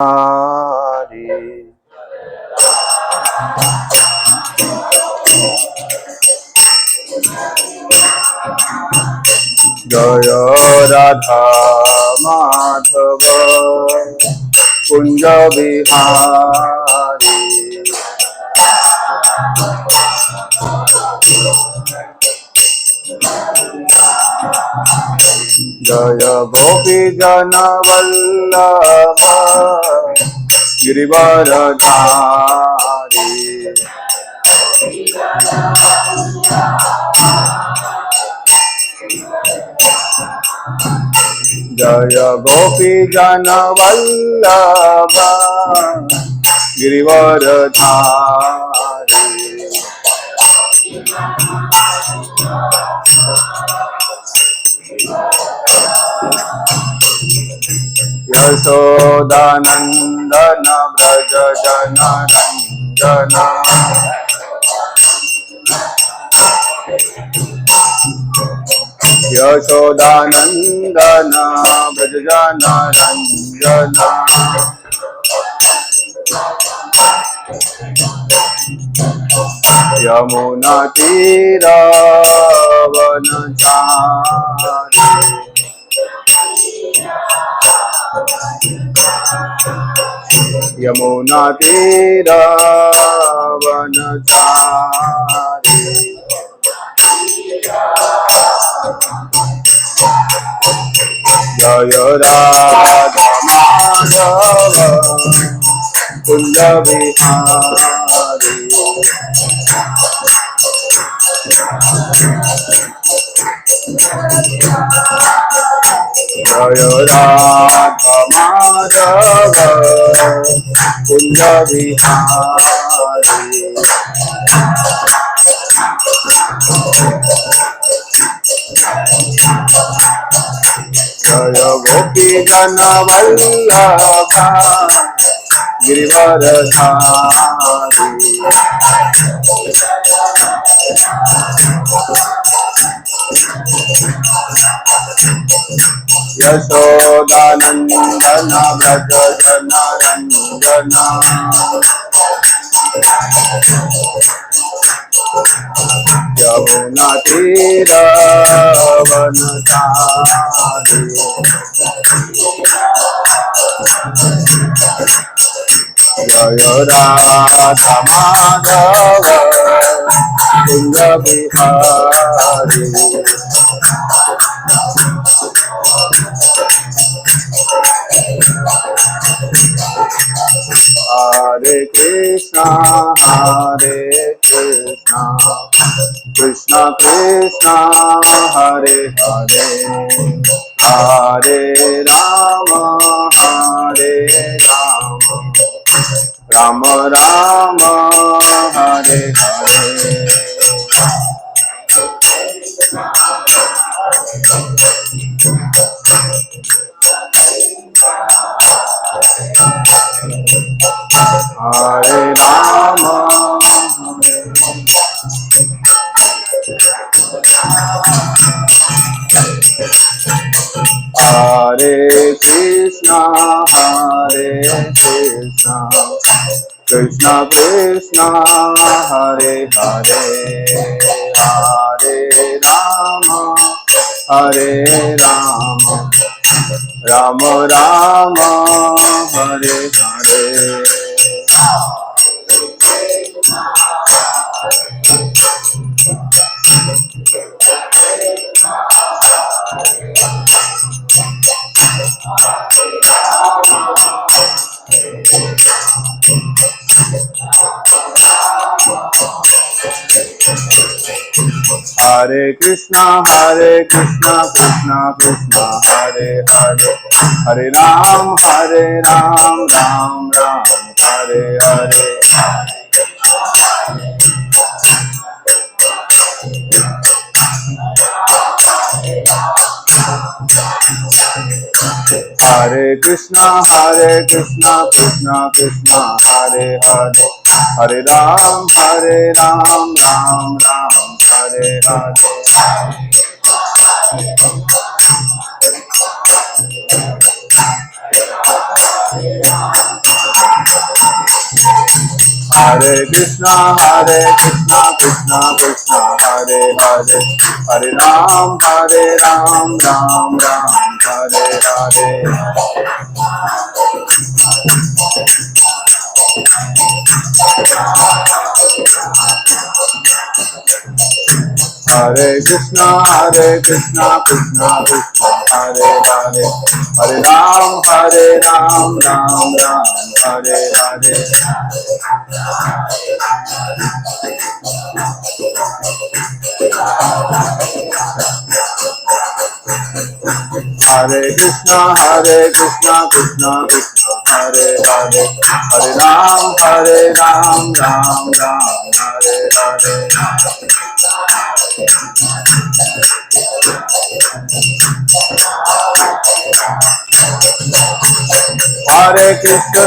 Hari. Jaya Radha Madhava Kunja Bihari. Jaya Gopi Jana Vallabha Girivaradhari. Jaya Gopi Jana Vallabha Girivaradhari. Yashodanandana Braja Jana Ranjana. Yashodanandana Braja Jana Ranjana. Yamuna Tira Vanachari. Yamuna Tira Vanachari. Jaya Radha Madhava Kunja Bihari. Jaya Radha Madhava Kunja Bihari. Jaya Gopi Jana Vallabha Girivaradhari. Yashodanandana Braja Jana Ranjana. Yamuna Tira Vanachari. Jaya Radha Madhava Kunja Bihari. Hare Krishna Krishna Krishna Hare Hare, Hare Rama Rama Rama Hare Hare. Hare Rama, Hare Krishna, Krishna Krishna, Hare Hare, Hare Rama, Rama Rama, Hare Hare. Hare Krishna, Krishna Krishna, Hare Hare, Hare Ram, Ram Ram, Hare Hare. Hare Krishna, Krishna Krishna, Hare Hare, Hare Ram, Ram Ram, Hare Hare. Hare Krishna Krishna Krishna Hare Hare, Hare Ram Ram Ram Hare Hare. Hare Krishna Krishna Krishna Hare Hare, Hare Ram Ram Ram Hare Hare. Hare Krishna Krishna Krishna Hare Hare, Hare Ram Ram Ram Hare Hare. Hare Krishna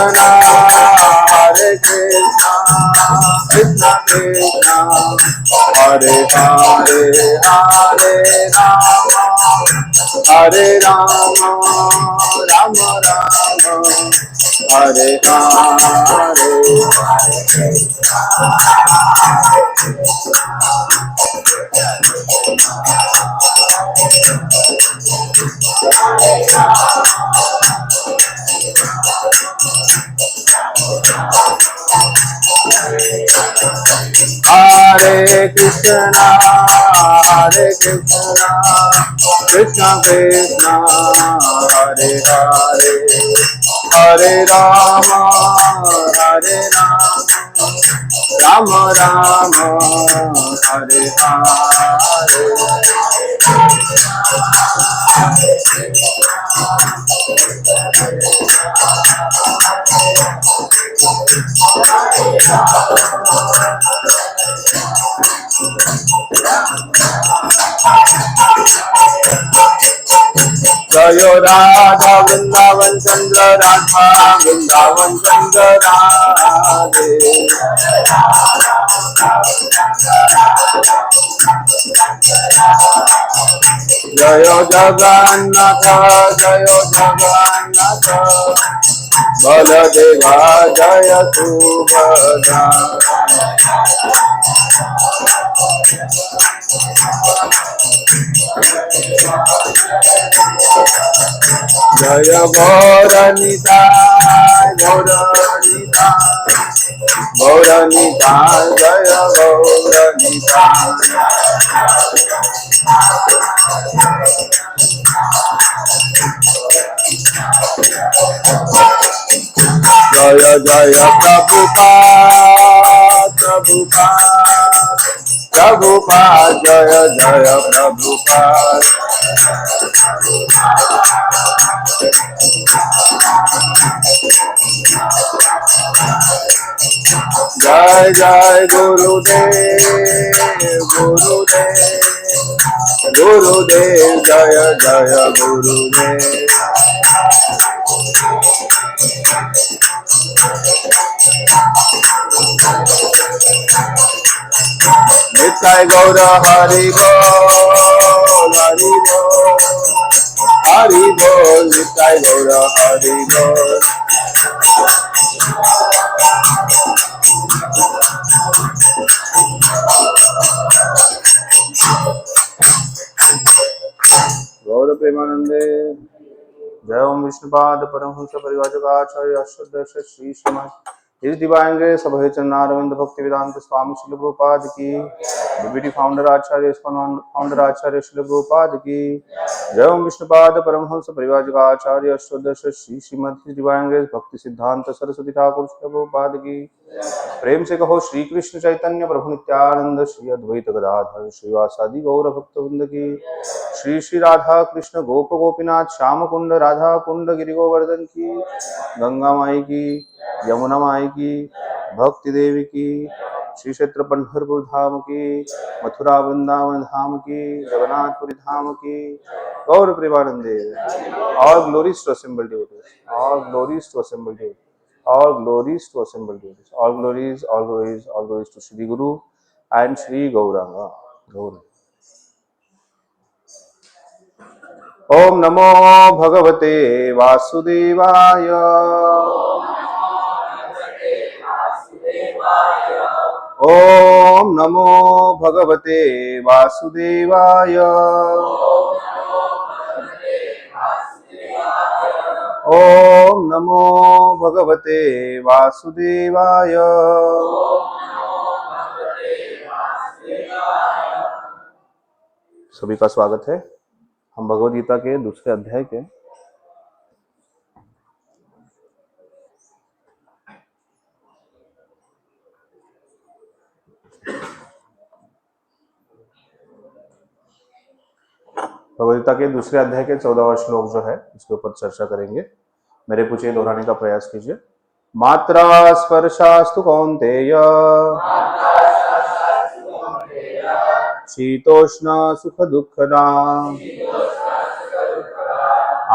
Krishna Krishna Hare Hare, Hare Rama Hare Rama Rama Rama Hare Hare. Hare Krishna Krishna Krishna Hare Hare, Hare Rama Rama Rama Hare Hare. Jayo Radha Vrindavan Chandra Radha Vrindavan Chandra Radhe. Jayo Jagannatha Jayo Jagannatha Baladeva Jaya Subhadra. Jaya Gauranita Gauranita Gauranita Jaya Gauranita. Jaya Jaya Prabhupada Prabhupada Prabhupada Jaya Jaya Prabhupada. Jai Jai Gurudev Gurudev Gurudev Jaya Jaya Gurudev. Nitai Gaura Hari Bol Hari Bol Hari Bol Nitai Gaura Hari Bol. Gaur Premanande. Jai Om Vishnupada Paramhansa Parivajakaacharya Ashuddhasya Sri Srimad His Divine Grace Abhay Chanaravinda Bhakti Vedanta Swami Srila Prabhupada ki, BBD Founder Acharya Founder Acharya Srila Prabhupada ki. Jai Om Vishnupada Paramhansa Parivajakaacharya Ashuddhasya Sri Srimad His Divine Grace Bhakti Siddhanta Saraswati Thakur Srila Prabhupada ki. प्रेम से कहो श्री कृष्ण चैतन्य प्रभु नित्यानंद श्री अद्वैत गदाधर श्रीवासादि गौर भक्तवृंद की. श्री श्री राधा कृष्ण गोप गोपीनाथ श्याम कुंड राधा कुंड गिरि गोवर्धन की. गंगा माई की, यमुना माई की, भक्ति देवी की. श्री क्षेत्र पंढरपुर धाम की, मथुरा वृंदावन धाम की, जगन्नाथपुरी धाम की. गौर प्रेमानंदे. All glories to assembled devotees. All glories to assembled devotees. All glories to assembled devotees. All glories, all glories, all glories to Shri Guru and Shri Gauranga. Gauranga. Om Namo Bhagavate Vasudevaya. ओम नमो भगवते वासुदेवाय। ओम नमो भगवते वासुदेवाय। सभी का स्वागत है। हम भगवद गीता के दूसरे अध्याय के भगवद्गीता के दूसरे अध्याय के 14वां श्लोक जो है इसके ऊपर चर्चा करेंगे। मेरे पूछे दोहराने का प्रयास कीजिए। मात्रा स्पर्शास्तु कौन्तेय शीतोष्ण सुख दुःखदा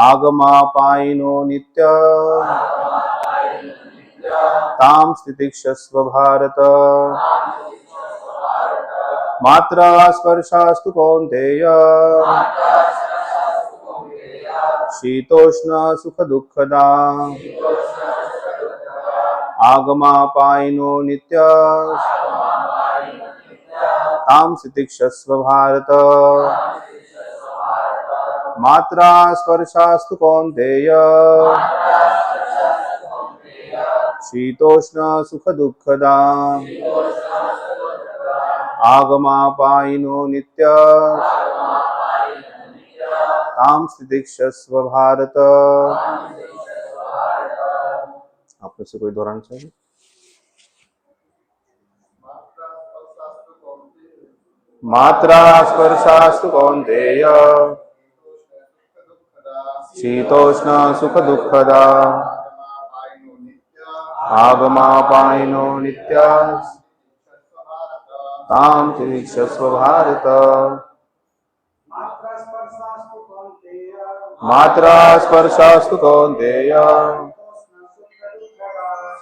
आगमापायिनो नित्य तां स्थितिक्षस्व भारत। मात्रा स्पर्शास्तु कौन्तेय शीतोष्ण सुख दुःखदा आगमापायिनो नित्य तां स्थितिक्षस्व भारत। मात्रा स्पर्शास्तु कौन्तेय शीतोष्ण सुख दुःखदा आगमापायिनो नित्य तां स्थितिक्षस्व भारत। आप में से कोई दोहराना चाहिए? मात्रा स्पर्शास्तु कौन्तेय शीतोष्ण सुख दुःखदा आगमापायिनो नित्य तां स्थितिक्षस्व भारत। मात्रा स्पर्शास्तु कौन्तेय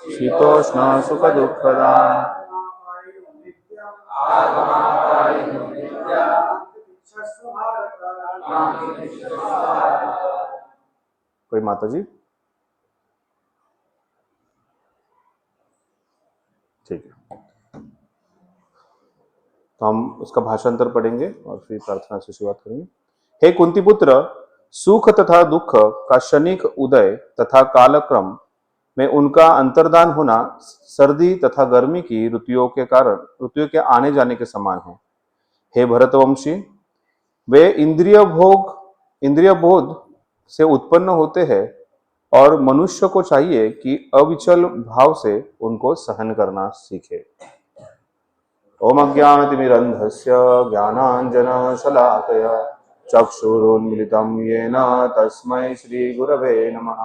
शीतोष्ण सुख दुःखदा कोई माता जी? ठीक है, तो हम उसका भाषांतर पढ़ेंगे और फिर प्रार्थना से शुरुआत करेंगे। हे कुंती पुत्र, सुख तथा दुख का क्षणिक उदय तथा कालक्रम में उनका अंतर्धान होना सर्दी तथा गर्मी की ऋतुओं के आने जाने के समान है। हे भरतवंशी, वे इंद्रिय बोध से उत्पन्न होते हैं और मनुष्य को चाहिए कि अविचल भाव से उनको सहन करना सीखे। ओम अज्ञानतिमिरन्धस्य ज्ञानाञ्जनशलाकया चक्षुरुन्मिलितं येन तस्मै श्रीगुरवे नमः।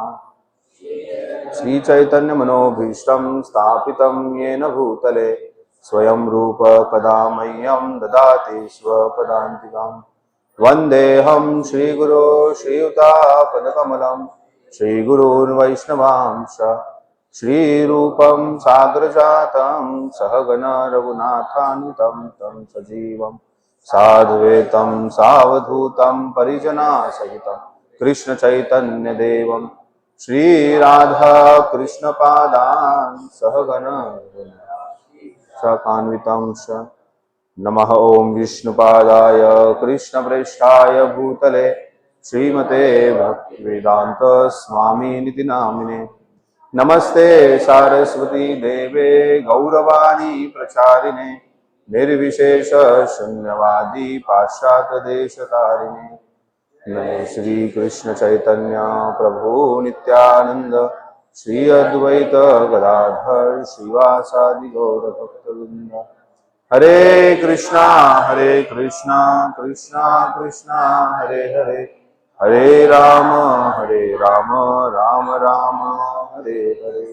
श्रीचैतन्यमनोभीष्टं स्थापितं येन भूतले स्वयं रूप कदा मह्यं ददाति स्वपदान्तिकम्। वन्देऽहं श्रीगुरो श्रीयुतापदकमलं श्रीगुरून् श्रीरूपं साग्रजातं सहगण रघुनाथान्वितं तं सजीवं साद्वैतं सावधूतं परिजनासहितं कृष्णचैतन्यदेवं श्रीराधा कृष्णपादान् सहगण साकान्वितं च। नमः ओं विष्णुपादाय कृष्णप्रेष्ठाय भूतले श्रीमते भक्तिवेदांत स्वामिनिति नामिने। नमस्ते सारस्वती देवे गौरवाणी प्रचारिणे निर्विशेष शून्यवादी पाश्चात्य देशतारिणे। नमो श्री कृष्ण चैतन्य प्रभु नित्यानंद श्री अद्वैत गदाधर श्रीवासादि गौर भक्तवृंद। हरे कृष्णा कृष्णा कृष्णा हरे हरे, हरे राम राम राम हरे हरे।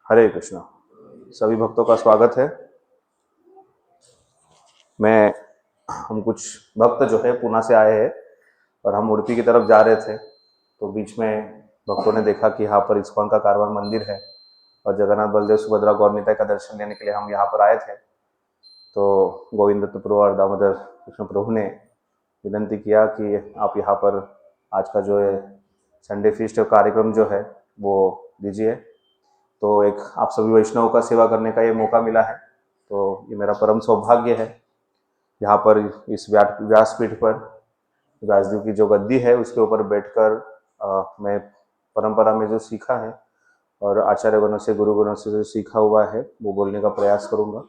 हरे कृष्णा। सभी भक्तों का स्वागत है। हम कुछ भक्त जो है पूना से आए हैं और हम उडुपी की तरफ जा रहे थे, तो बीच में भक्तों ने देखा कि यहाँ पर इस्कॉन का कारवार मंदिर है और जगन्नाथ बलदेव सुभद्रा गौर निताई का दर्शन लेने के लिए हम यहाँ पर आए थे। तो गोविंद दत्त प्रभु और दामोदर कृष्ण प्रभु ने विनंती किया कि आप यहाँ पर आज का जो है संडे फीस्ट कार्यक्रम जो है वो दीजिए। तो एक आप सभी वैष्णवों का सेवा करने का ये मौका मिला है, तो ये मेरा परम सौभाग्य है। यहाँ पर इस व्यासपीठ पर व्यासदेव की जो गद्दी है उसके ऊपर बैठकर मैं परंपरा में जो सीखा है और आचार्यगणों से गुरुगणों से जो सीखा हुआ है वो बोलने का प्रयास करूँगा।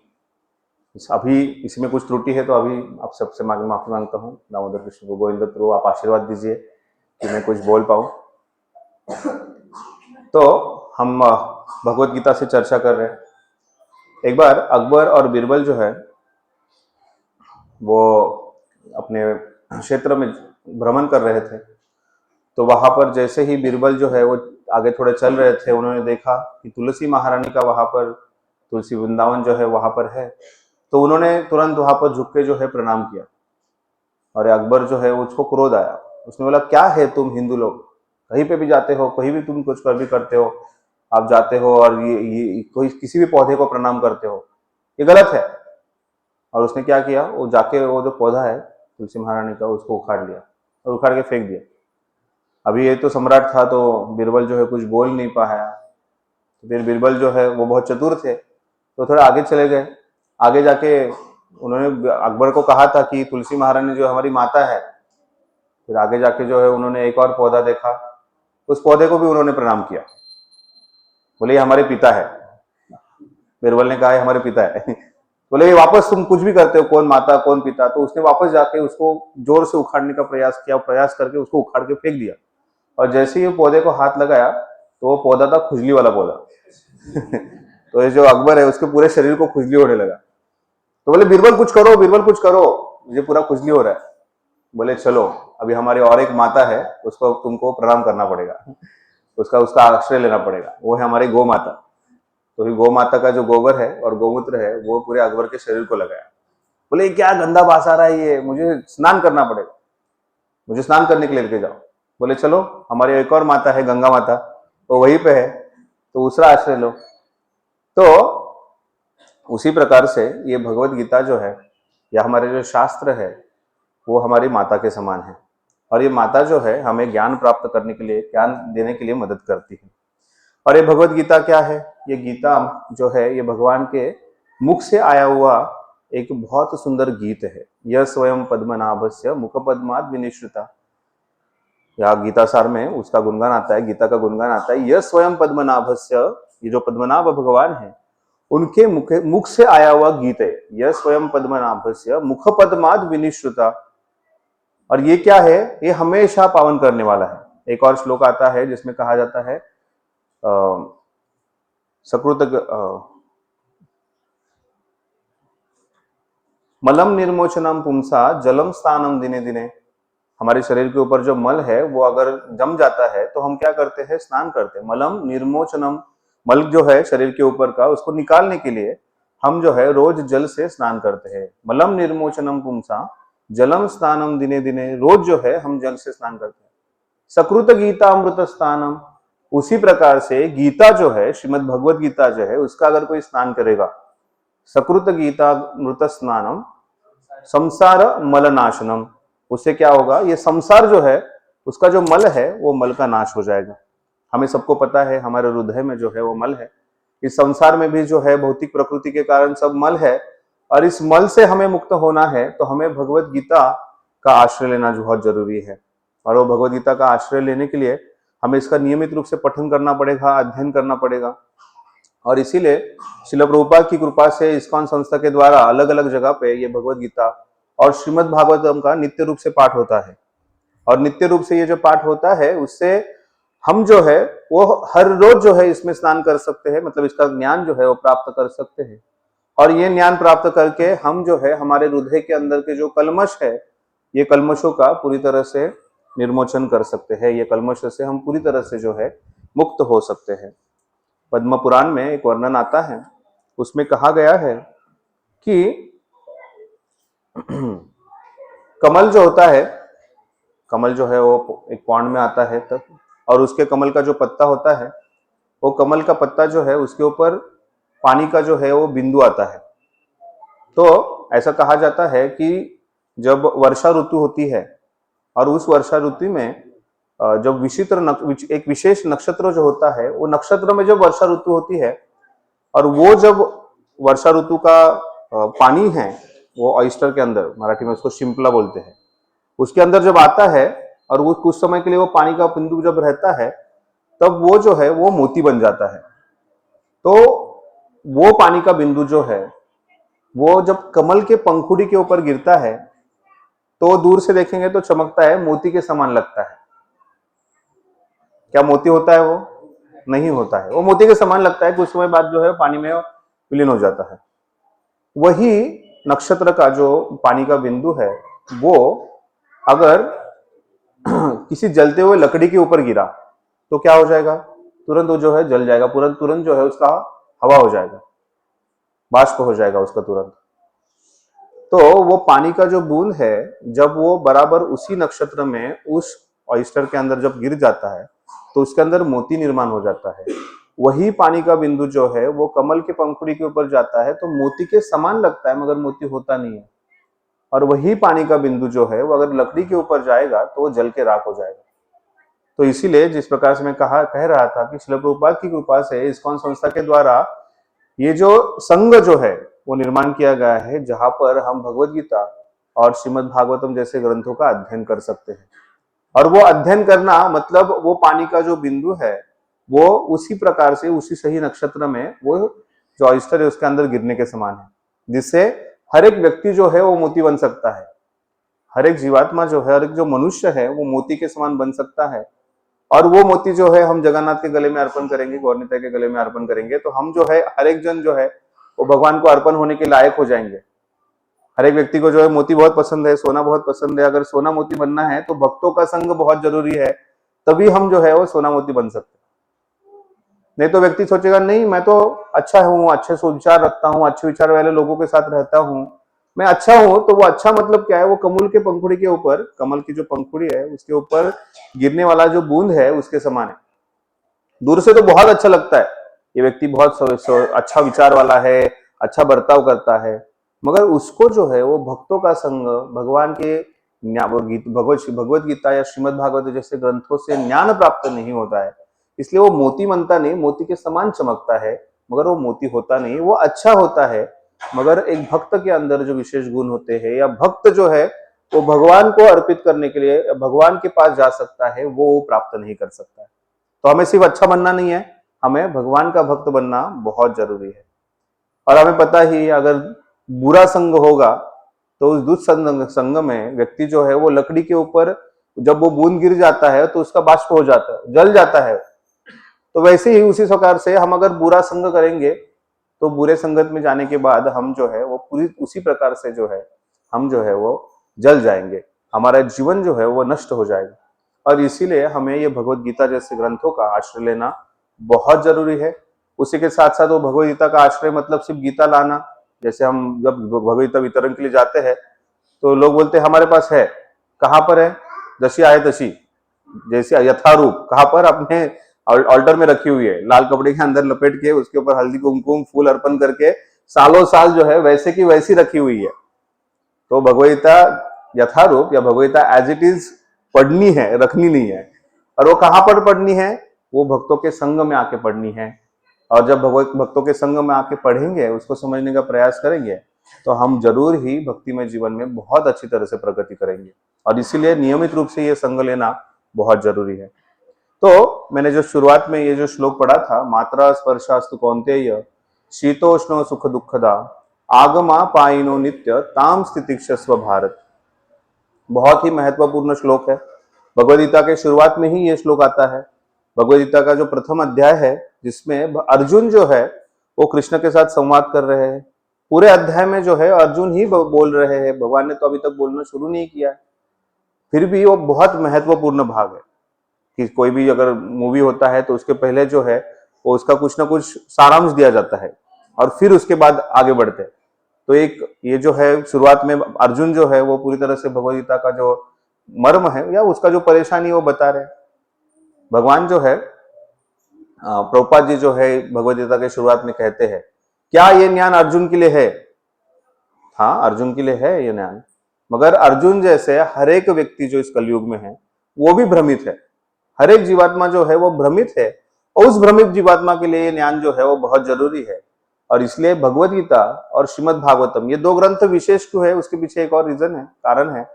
अभी इसमें कुछ त्रुटि है तो अभी आप सबसे माफी मांगता हूँ। दामोदर कृष्ण गोविंद प्रभु आप आशीर्वाद दीजिए कि मैं कुछ बोल पाऊँ। तो हम भगवत गीता से चर्चा कर रहे हैं। एक बार अकबर और बीरबल जो है वो अपने क्षेत्र में भ्रमण कर रहे थे, तो वहां पर जैसे ही बीरबल जो है वो आगे थोड़े चल रहे थे, उन्होंने देखा कि तुलसी महारानी का वहां पर तुलसी वृंदावन जो है वहां पर है, तो उन्होंने तुरंत वहां पर झुक के जो है प्रणाम किया। और अकबर जो है उसको क्रोध आया, उसने बोला क्या है तुम हिंदू लोग, कहीं पे भी जाते हो, कहीं भी तुम कुछ कर भी करते हो, आप जाते हो और ये कोई किसी भी पौधे को प्रणाम करते हो, ये गलत है। और उसने क्या किया, वो जाके वो जो पौधा है तुलसी महारानी का उसको उखाड़ लिया और उखाड़ के फेंक दिया। अभी ये तो सम्राट था, तो बीरबल जो है कुछ बोल नहीं पाया। फिर बीरबल जो है वो बहुत चतुर थे, तो थोड़ा आगे चले गए। आगे जाके उन्होंने अकबर को कहा था कि तुलसी महारानी जो हमारी माता है। फिर आगे जाके जो है उन्होंने एक और पौधा देखा, उस पौधे को भी उन्होंने प्रणाम किया, बोले ये हमारे पिता है। बीरबल ने कहा हमारे पिता है। बोले ये वापस तुम कुछ भी करते हो, कौन माता कौन पिता। तो उसने वापस जाके उसको जोर से उखाड़ने का प्रयास किया, प्रयास करके उसको उखाड़ के फेंक दिया। और जैसे ही पौधे को हाथ लगाया तो वो पौधा था खुजली वाला पौधा। तो ये जो अकबर है उसके पूरे शरीर को खुजली होने लगा। तो बोले बीरबल कुछ करो, बीरबल कुछ करो, मुझे पूरा खुजली हो रहा है। बोले चलो अभी हमारी और एक माता है, उसको तुमको प्रणाम करना पड़ेगा, उसका आश्रय लेना पड़ेगा, वो है हमारी गौ माता। तो फिर गौ माता का जो गोबर है और गौमूत्र है वो पूरे अकबर के शरीर को लगाया। बोले क्या गंदा बास आ रहा है ये, मुझे स्नान करना पड़ेगा, मुझे स्नान करने के लिए लेके जाओ। बोले चलो हमारी एक और माता है गंगा माता, वो वहीं पे है, तो दूसरा आश्रय लो। तो उसी प्रकार से ये भगवत गीता जो है या हमारे जो शास्त्र है वो हमारी माता के समान है। और ये माता जो है हमें ज्ञान प्राप्त करने के लिए, ज्ञान देने के लिए मदद करती है। और ये भगवत गीता क्या है, ये गीता जो है ये भगवान के मुख से आया हुआ एक बहुत सुंदर गीत है। यह स्वयं पद्मनाभस्य मुख पद्माद विनिश्रुता, या गीता सार में उसका गुणगान आता है, गीता का गुणगान आता है। यह स्वयं पद्मनाभस्य, ये जो पद्मनाभ भगवान है उनके मुख से आया हुआ गीत है। यह स्वयं पद्मनाभस्य मुख पद्माद विनिश्रुता। और ये क्या है, ये हमेशा पावन करने वाला है। एक और श्लोक आता है जिसमें कहा जाता है सकृत मलम निर्मोचनम पुंसा जलम स्थानम दिने दिने। हमारे शरीर के ऊपर जो मल है वो अगर जम जाता है तो हम क्या करते हैं, स्नान करते हैं। मलम निर्मोचनम, मल जो है शरीर के ऊपर का उसको निकालने के लिए हम जो है रोज जल से स्नान करते हैं। मलम निर्मोचनम पुंसा जलम स्नानम दिने दिने, रोज जो है हम जल से स्नान करते हैं। सकृत गीता अमृत स्नानम, उसी प्रकार से गीता जो है, श्रीमद् भगवत गीता जो है, उसका अगर कोई स्नान करेगा, सकृत गीता अमृत स्नानम संसार मलनाशनम, उससे क्या होगा, ये संसार जो है उसका जो मल है वो मल का नाश हो जाएगा। हमें सबको पता है हमारे हृदय में जो है वो मल है। इस संसार में भी जो है भौतिक प्रकृति के कारण सब मल है, और इस मल से हमें मुक्त होना है तो हमें भगवत गीता का आश्रय लेना बहुत जरूरी है। और वो भगवत गीता का आश्रय लेने के लिए हमें इसका नियमित रूप से पठन करना पड़ेगा, अध्ययन करना पड़ेगा। और इसीलिए श्रील प्रभुपाद की कृपा से इस्कॉन संस्था के द्वारा अलग अलग जगह पे ये भगवत गीता और श्रीमद् भागवतम का नित्य रूप से पाठ होता है। और नित्य रूप से ये जो पाठ होता है उससे हम जो है वो हर रोज जो है इसमें स्नान कर सकते हैं, मतलब इसका ज्ञान जो है वो प्राप्त कर सकते हैं। और ये ज्ञान प्राप्त करके हम जो है हमारे हृदय के अंदर के जो कलमश है, ये कलमशों का पूरी तरह से निर्मोचन कर सकते हैं। ये कलमश से हम पूरी तरह से जो है मुक्त हो सकते हैं। पद्म पुराण में एक वर्णन आता है, उसमें कहा गया है कि कमल जो होता है, कमल जो है वो एक पौंड में आता है तब, और उसके कमल का जो पत्ता होता है, वो कमल का पत्ता जो है उसके ऊपर पानी का जो है वो बिंदु आता है। तो ऐसा कहा जाता है कि जब वर्षा ऋतु होती है और उस वर्षा ऋतु में जब एक विशेष नक्षत्र जो होता है, वो नक्षत्र में जब वर्षा ऋतु होती है, और वो जब वर्षा ऋतु का पानी है, वो ऑयस्टर के अंदर, मराठी में उसको शिंपला बोलते हैं, उसके अंदर जब आता है और वो कुछ समय के लिए वो पानी का बिंदु जब रहता है, तब वो जो है वो मोती बन जाता है। तो वो पानी का बिंदु जो है वो जब कमल के पंखुड़ी के ऊपर गिरता है, तो दूर से देखेंगे तो चमकता है, मोती के समान लगता है। क्या मोती होता है? वो नहीं होता है, वो मोती के समान लगता है, कुछ समय बाद जो है पानी में विलीन हो जाता है। वही नक्षत्र का जो पानी का बिंदु है, वो अगर किसी जलते हुए लकड़ी के ऊपर गिरा तो क्या हो जाएगा? तुरंत वो जो है जल जाएगा, तुरंत जो है उसका हवा हो जाएगा, बाष्प हो जाएगा उसका तुरंत। तो वो पानी का जो बूंद है, जब वो बराबर उसी नक्षत्र में उस ऑयस्टर के अंदर जब गिर जाता है, तो उसके अंदर मोती निर्माण हो जाता है। वही पानी का बिंदु जो है वो कमल के पंखुड़ी के ऊपर जाता है, तो मोती के समान लगता है, मगर मोती होता नहीं है। और वही पानी का बिंदु जो है वो अगर लकड़ी के ऊपर जाएगा तो वो जल के राख हो जाएगा। तो इसीलिए जिस प्रकार से मैं कह रहा था कि श्रील प्रभुपाद की कृपा से इस्कॉन संस्था के द्वारा ये जो संघ जो है वो निर्माण किया गया है, जहां पर हम भगवत गीता और श्रीमद् भागवतम जैसे ग्रंथों का अध्ययन कर सकते हैं। और वो अध्ययन करना मतलब वो पानी का जो बिंदु है वो उसी प्रकार से उसी सही नक्षत्र में वो जो ऑयस्टर है उसके अंदर गिरने के समान है, जिससे हर एक व्यक्ति जो है वो मोती बन सकता है। हर एक जीवात्मा जो है, हर एक जो मनुष्य है वो मोती के समान बन सकता है। और वो मोती जो है हम जगन्नाथ के गले में अर्पण करेंगे, गौरनीता के गले में अर्पण करेंगे, तो हम जो है हर एक जन जो है वो भगवान को अर्पण होने के लायक हो जाएंगे। हर एक व्यक्ति को जो है मोती बहुत पसंद है, सोना बहुत पसंद है। अगर सोना मोती बनना है तो भक्तों का संग बहुत जरूरी है, तभी हम जो है वो सोना मोती बन सकते हैं। नहीं तो व्यक्ति सोचेगा नहीं मैं तो अच्छा हूँ, अच्छे विचार रखता हूँ, अच्छे विचार वाले लोगों के साथ रहता हूँ, मैं अच्छा हूं, तो वो अच्छा मतलब क्या है? वो कमल के पंखुड़ी के ऊपर, कमल की जो पंखुड़ी है उसके ऊपर गिरने वाला जो बूंद है उसके समान है। दूर से तो बहुत अच्छा लगता है, ये व्यक्ति बहुत अच्छा विचार वाला है, अच्छा बर्ताव करता है, मगर उसको जो है वो भक्तों का संग, भगवान के भगवत गीता या श्रीमद् भागवत जैसे ग्रंथों से ज्ञान प्राप्त नहीं होता है। इसलिए वो मोती बनता नहीं, मोती के समान चमकता है, मगर वो मोती होता नहीं। वो अच्छा होता है, मगर एक भक्त के अंदर जो विशेष गुण होते हैं, या भक्त जो है वो भगवान को अर्पित करने के लिए भगवान के पास जा सकता है, वो प्राप्त नहीं कर सकता है। तो हमें सिर्फ अच्छा बनना नहीं है, हमें भगवान का भक्त बनना बहुत जरूरी है। और हमें पता ही, अगर बुरा संग होगा तो उस दुष्ट संग में व्यक्ति जो है वो लकड़ी के ऊपर जब वो बूंद गिर जाता है तो उसका बाष्प हो जाता है, जल जाता है। तो वैसे ही उसी प्रकार से हम अगर बुरा संग करेंगे तो बुरे संगत में जाने के बाद हम जो है वो पूरी उसी प्रकार से जो है हम जो है वो जल जाएंगे, हमारा जीवन जो है वो नष्ट हो जाएगा। और इसीलिए हमें ये भगवत गीता जैसे ग्रंथों का आश्रय लेना बहुत जरूरी है। उसी के साथ साथ वो भगवत गीता का आश्रय मतलब सिर्फ गीता लाना। जैसे हम जब भगवत गीता वितरण के लिए जाते हैं तो लोग बोलते हैं हमारे पास है, कहाँ पर है? जैसी आए तशी, जैसे यथारूप, कहाँ पर? अपने ऑल्टर में रखी हुई है, लाल कपड़े के अंदर लपेट के उसके ऊपर हल्दी कुमकुम फूल अर्पण करके सालों साल जो है वैसे की वैसी रखी हुई है। तो भगवदगीता यथारूप या भगवदगीता एज इट इज पढ़नी है, रखनी नहीं है। और वो कहाँ पर पढ़नी है? वो भक्तों के संग में आके पढ़नी है। और जब भक्तों के संग में आके पढ़ेंगे, उसको समझने का प्रयास करेंगे, तो हम जरूर ही भक्तिमय जीवन में बहुत अच्छी तरह से प्रगति करेंगे। और इसीलिए नियमित रूप से ये संग लेना बहुत जरूरी है। तो मैंने जो शुरुआत में ये जो श्लोक पढ़ा था, मात्रा स्पर्शास्तु कौन्तेय शीतोष्णो सुख दुखदा आगमा पाइनो नित्य ताम स्थितिक्षस्व भारत, बहुत ही महत्वपूर्ण श्लोक है। भगवदगीता के शुरुआत में ही ये श्लोक आता है। भगवदगीता का जो प्रथम अध्याय है, जिसमें अर्जुन जो है वो कृष्ण के साथ संवाद कर रहे हैं। पूरे अध्याय में जो है अर्जुन ही बोल रहे हैं, भगवान ने तो अभी तक बोलना शुरू नहीं किया। फिर भी वो बहुत महत्वपूर्ण भाग है कि कोई भी अगर मूवी होता है तो उसके पहले जो है वो उसका कुछ ना कुछ सारांश दिया जाता है और फिर उसके बाद आगे बढ़ते हैं। तो एक ये जो है शुरुआत में अर्जुन जो है वो पूरी तरह से भगवदगीता का जो मर्म है या उसका जो परेशानी वो बता रहे हैं। भगवान जो है प्रभुपाद जी जो है भगवदगीता के शुरुआत में कहते हैं, क्या ये ज्ञान अर्जुन के लिए है? हाँ, अर्जुन के लिए है ये ज्ञान, मगर अर्जुन जैसे हर एक व्यक्ति जो इस कलयुग में है वो भी भ्रमित है। हर एक जीवात्मा जो है वो भ्रमित है, और उस भ्रमित जीवात्मा के लिए ज्ञान जो है वो बहुत जरूरी है। और इसलिए भगवत गीता और श्रीमद् भागवतम ये दो ग्रंथ विशेष क्यों है, उसके पीछे एक और रीजन है, कारण है।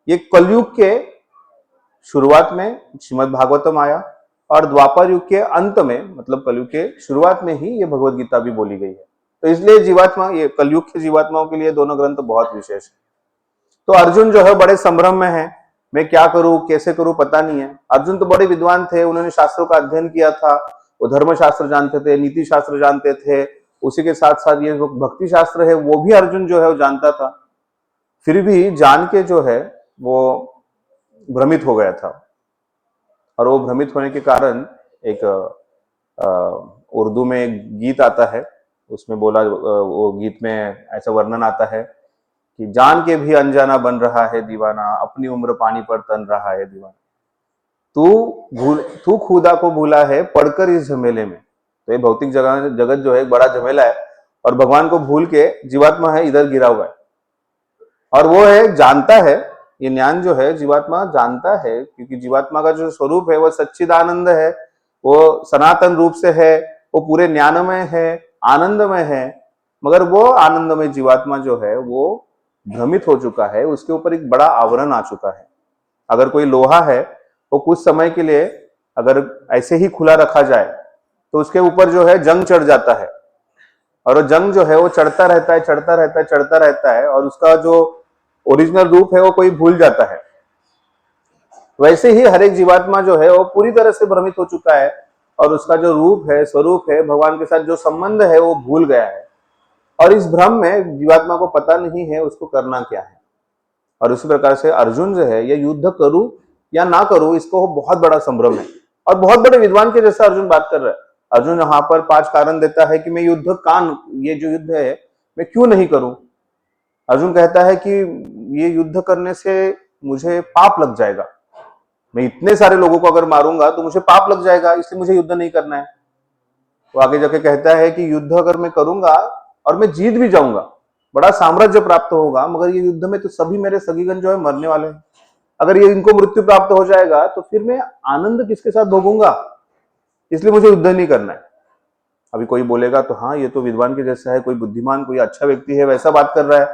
ये कलयुग के शुरुआत में श्रीमद् भागवतम आया, और द्वापर युग के अंत में, मतलब कलयुग के शुरुआत में ही ये भगवत गीता भी बोली गई है। तो इसलिए जीवात्मा, ये कलयुग के जीवात्माओं के लिए दोनों ग्रंथ बहुत विशेष है। तो अर्जुन जो है बड़े संभ्रम में है, मैं क्या करूं, कैसे करूं, पता नहीं है। अर्जुन तो बड़े विद्वान थे, उन्होंने शास्त्रों का अध्ययन किया था, वो धर्म शास्त्र जानते थे, नीति शास्त्र जानते थे, उसी के साथ साथ ये भक्ति शास्त्र है वो भी अर्जुन जो है वो जानता था। फिर भी जान के जो है वो भ्रमित हो गया था, और वो भ्रमित होने के कारण एक उर्दू में एक गीत आता है, उसमें बोला, वो गीत में ऐसा वर्णन आता है कि जान के भी अनजाना बन रहा है दीवाना, अपनी उम्र पानी पर तन रहा है दीवाना, तू खुदा को भूला है पढ़कर इस झमेले में। तो ये भौतिक जगत जो है एक बड़ा झमेला है, और भगवान को भूल के जीवात्मा है इधर गिरा हुआ है। और वो है जानता है, ये ज्ञान जो है जीवात्मा जानता है, क्योंकि जीवात्मा का जो स्वरूप है वो सच्चिदानंद है, वो सनातन रूप से है, वो पूरे ज्ञानमय है, आनंदमय है। मगर वो आनंदमय जीवात्मा जो है वो भ्रमित हो चुका है, उसके ऊपर एक बड़ा आवरण आ चुका है। अगर कोई लोहा है वो कुछ समय के लिए अगर ऐसे ही खुला रखा जाए तो उसके ऊपर जो है जंग चढ़ जाता है, और वो जंग जो है वो चढ़ता रहता है, चढ़ता रहता है, चढ़ता रहता है, और उसका जो ओरिजिनल रूप है वो कोई भूल जाता है। वैसे ही हर एक जीवात्मा जो है वो पूरी तरह से भ्रमित हो चुका है, और उसका जो रूप है, स्वरूप है, भगवान के साथ जो संबंध है वो भूल गया है। और इस भ्रम में जीवात्मा को पता नहीं है उसको करना क्या है। और उसी प्रकार से अर्जुन जो है ये युद्ध करूं या ना करूं, इसको बहुत बड़ा संभ्रम है, और बहुत बड़े विद्वान के जैसा अर्जुन बात कर रहा है। अर्जुन यहाँ पर 5 कारण देता है कि मैं ये जो युद्ध है मैं क्यों नहीं करूं। अर्जुन कहता है कि ये युद्ध करने से मुझे पाप लग जाएगा, मैं इतने सारे लोगों को अगर मारूंगा तो मुझे पाप लग जाएगा, इसलिए मुझे युद्ध नहीं करना है। वो आगे जाके कहता है कि युद्ध अगर मैं करूंगा और मैं जीत भी जाऊंगा, बड़ा साम्राज्य प्राप्त होगा, मगर ये युद्ध में तो सभी मेरे सगीगण जो है मरने वाले हैं। अगर ये इनको मृत्यु प्राप्त हो जाएगा तो फिर मैं आनंद किसके साथ भोगूंगा, इसलिए मुझे युद्ध नहीं करना है। अभी कोई बोलेगा तो हाँ ये तो विद्वान के जैसा है, कोई बुद्धिमान, कोई अच्छा व्यक्ति है वैसा बात कर रहा है,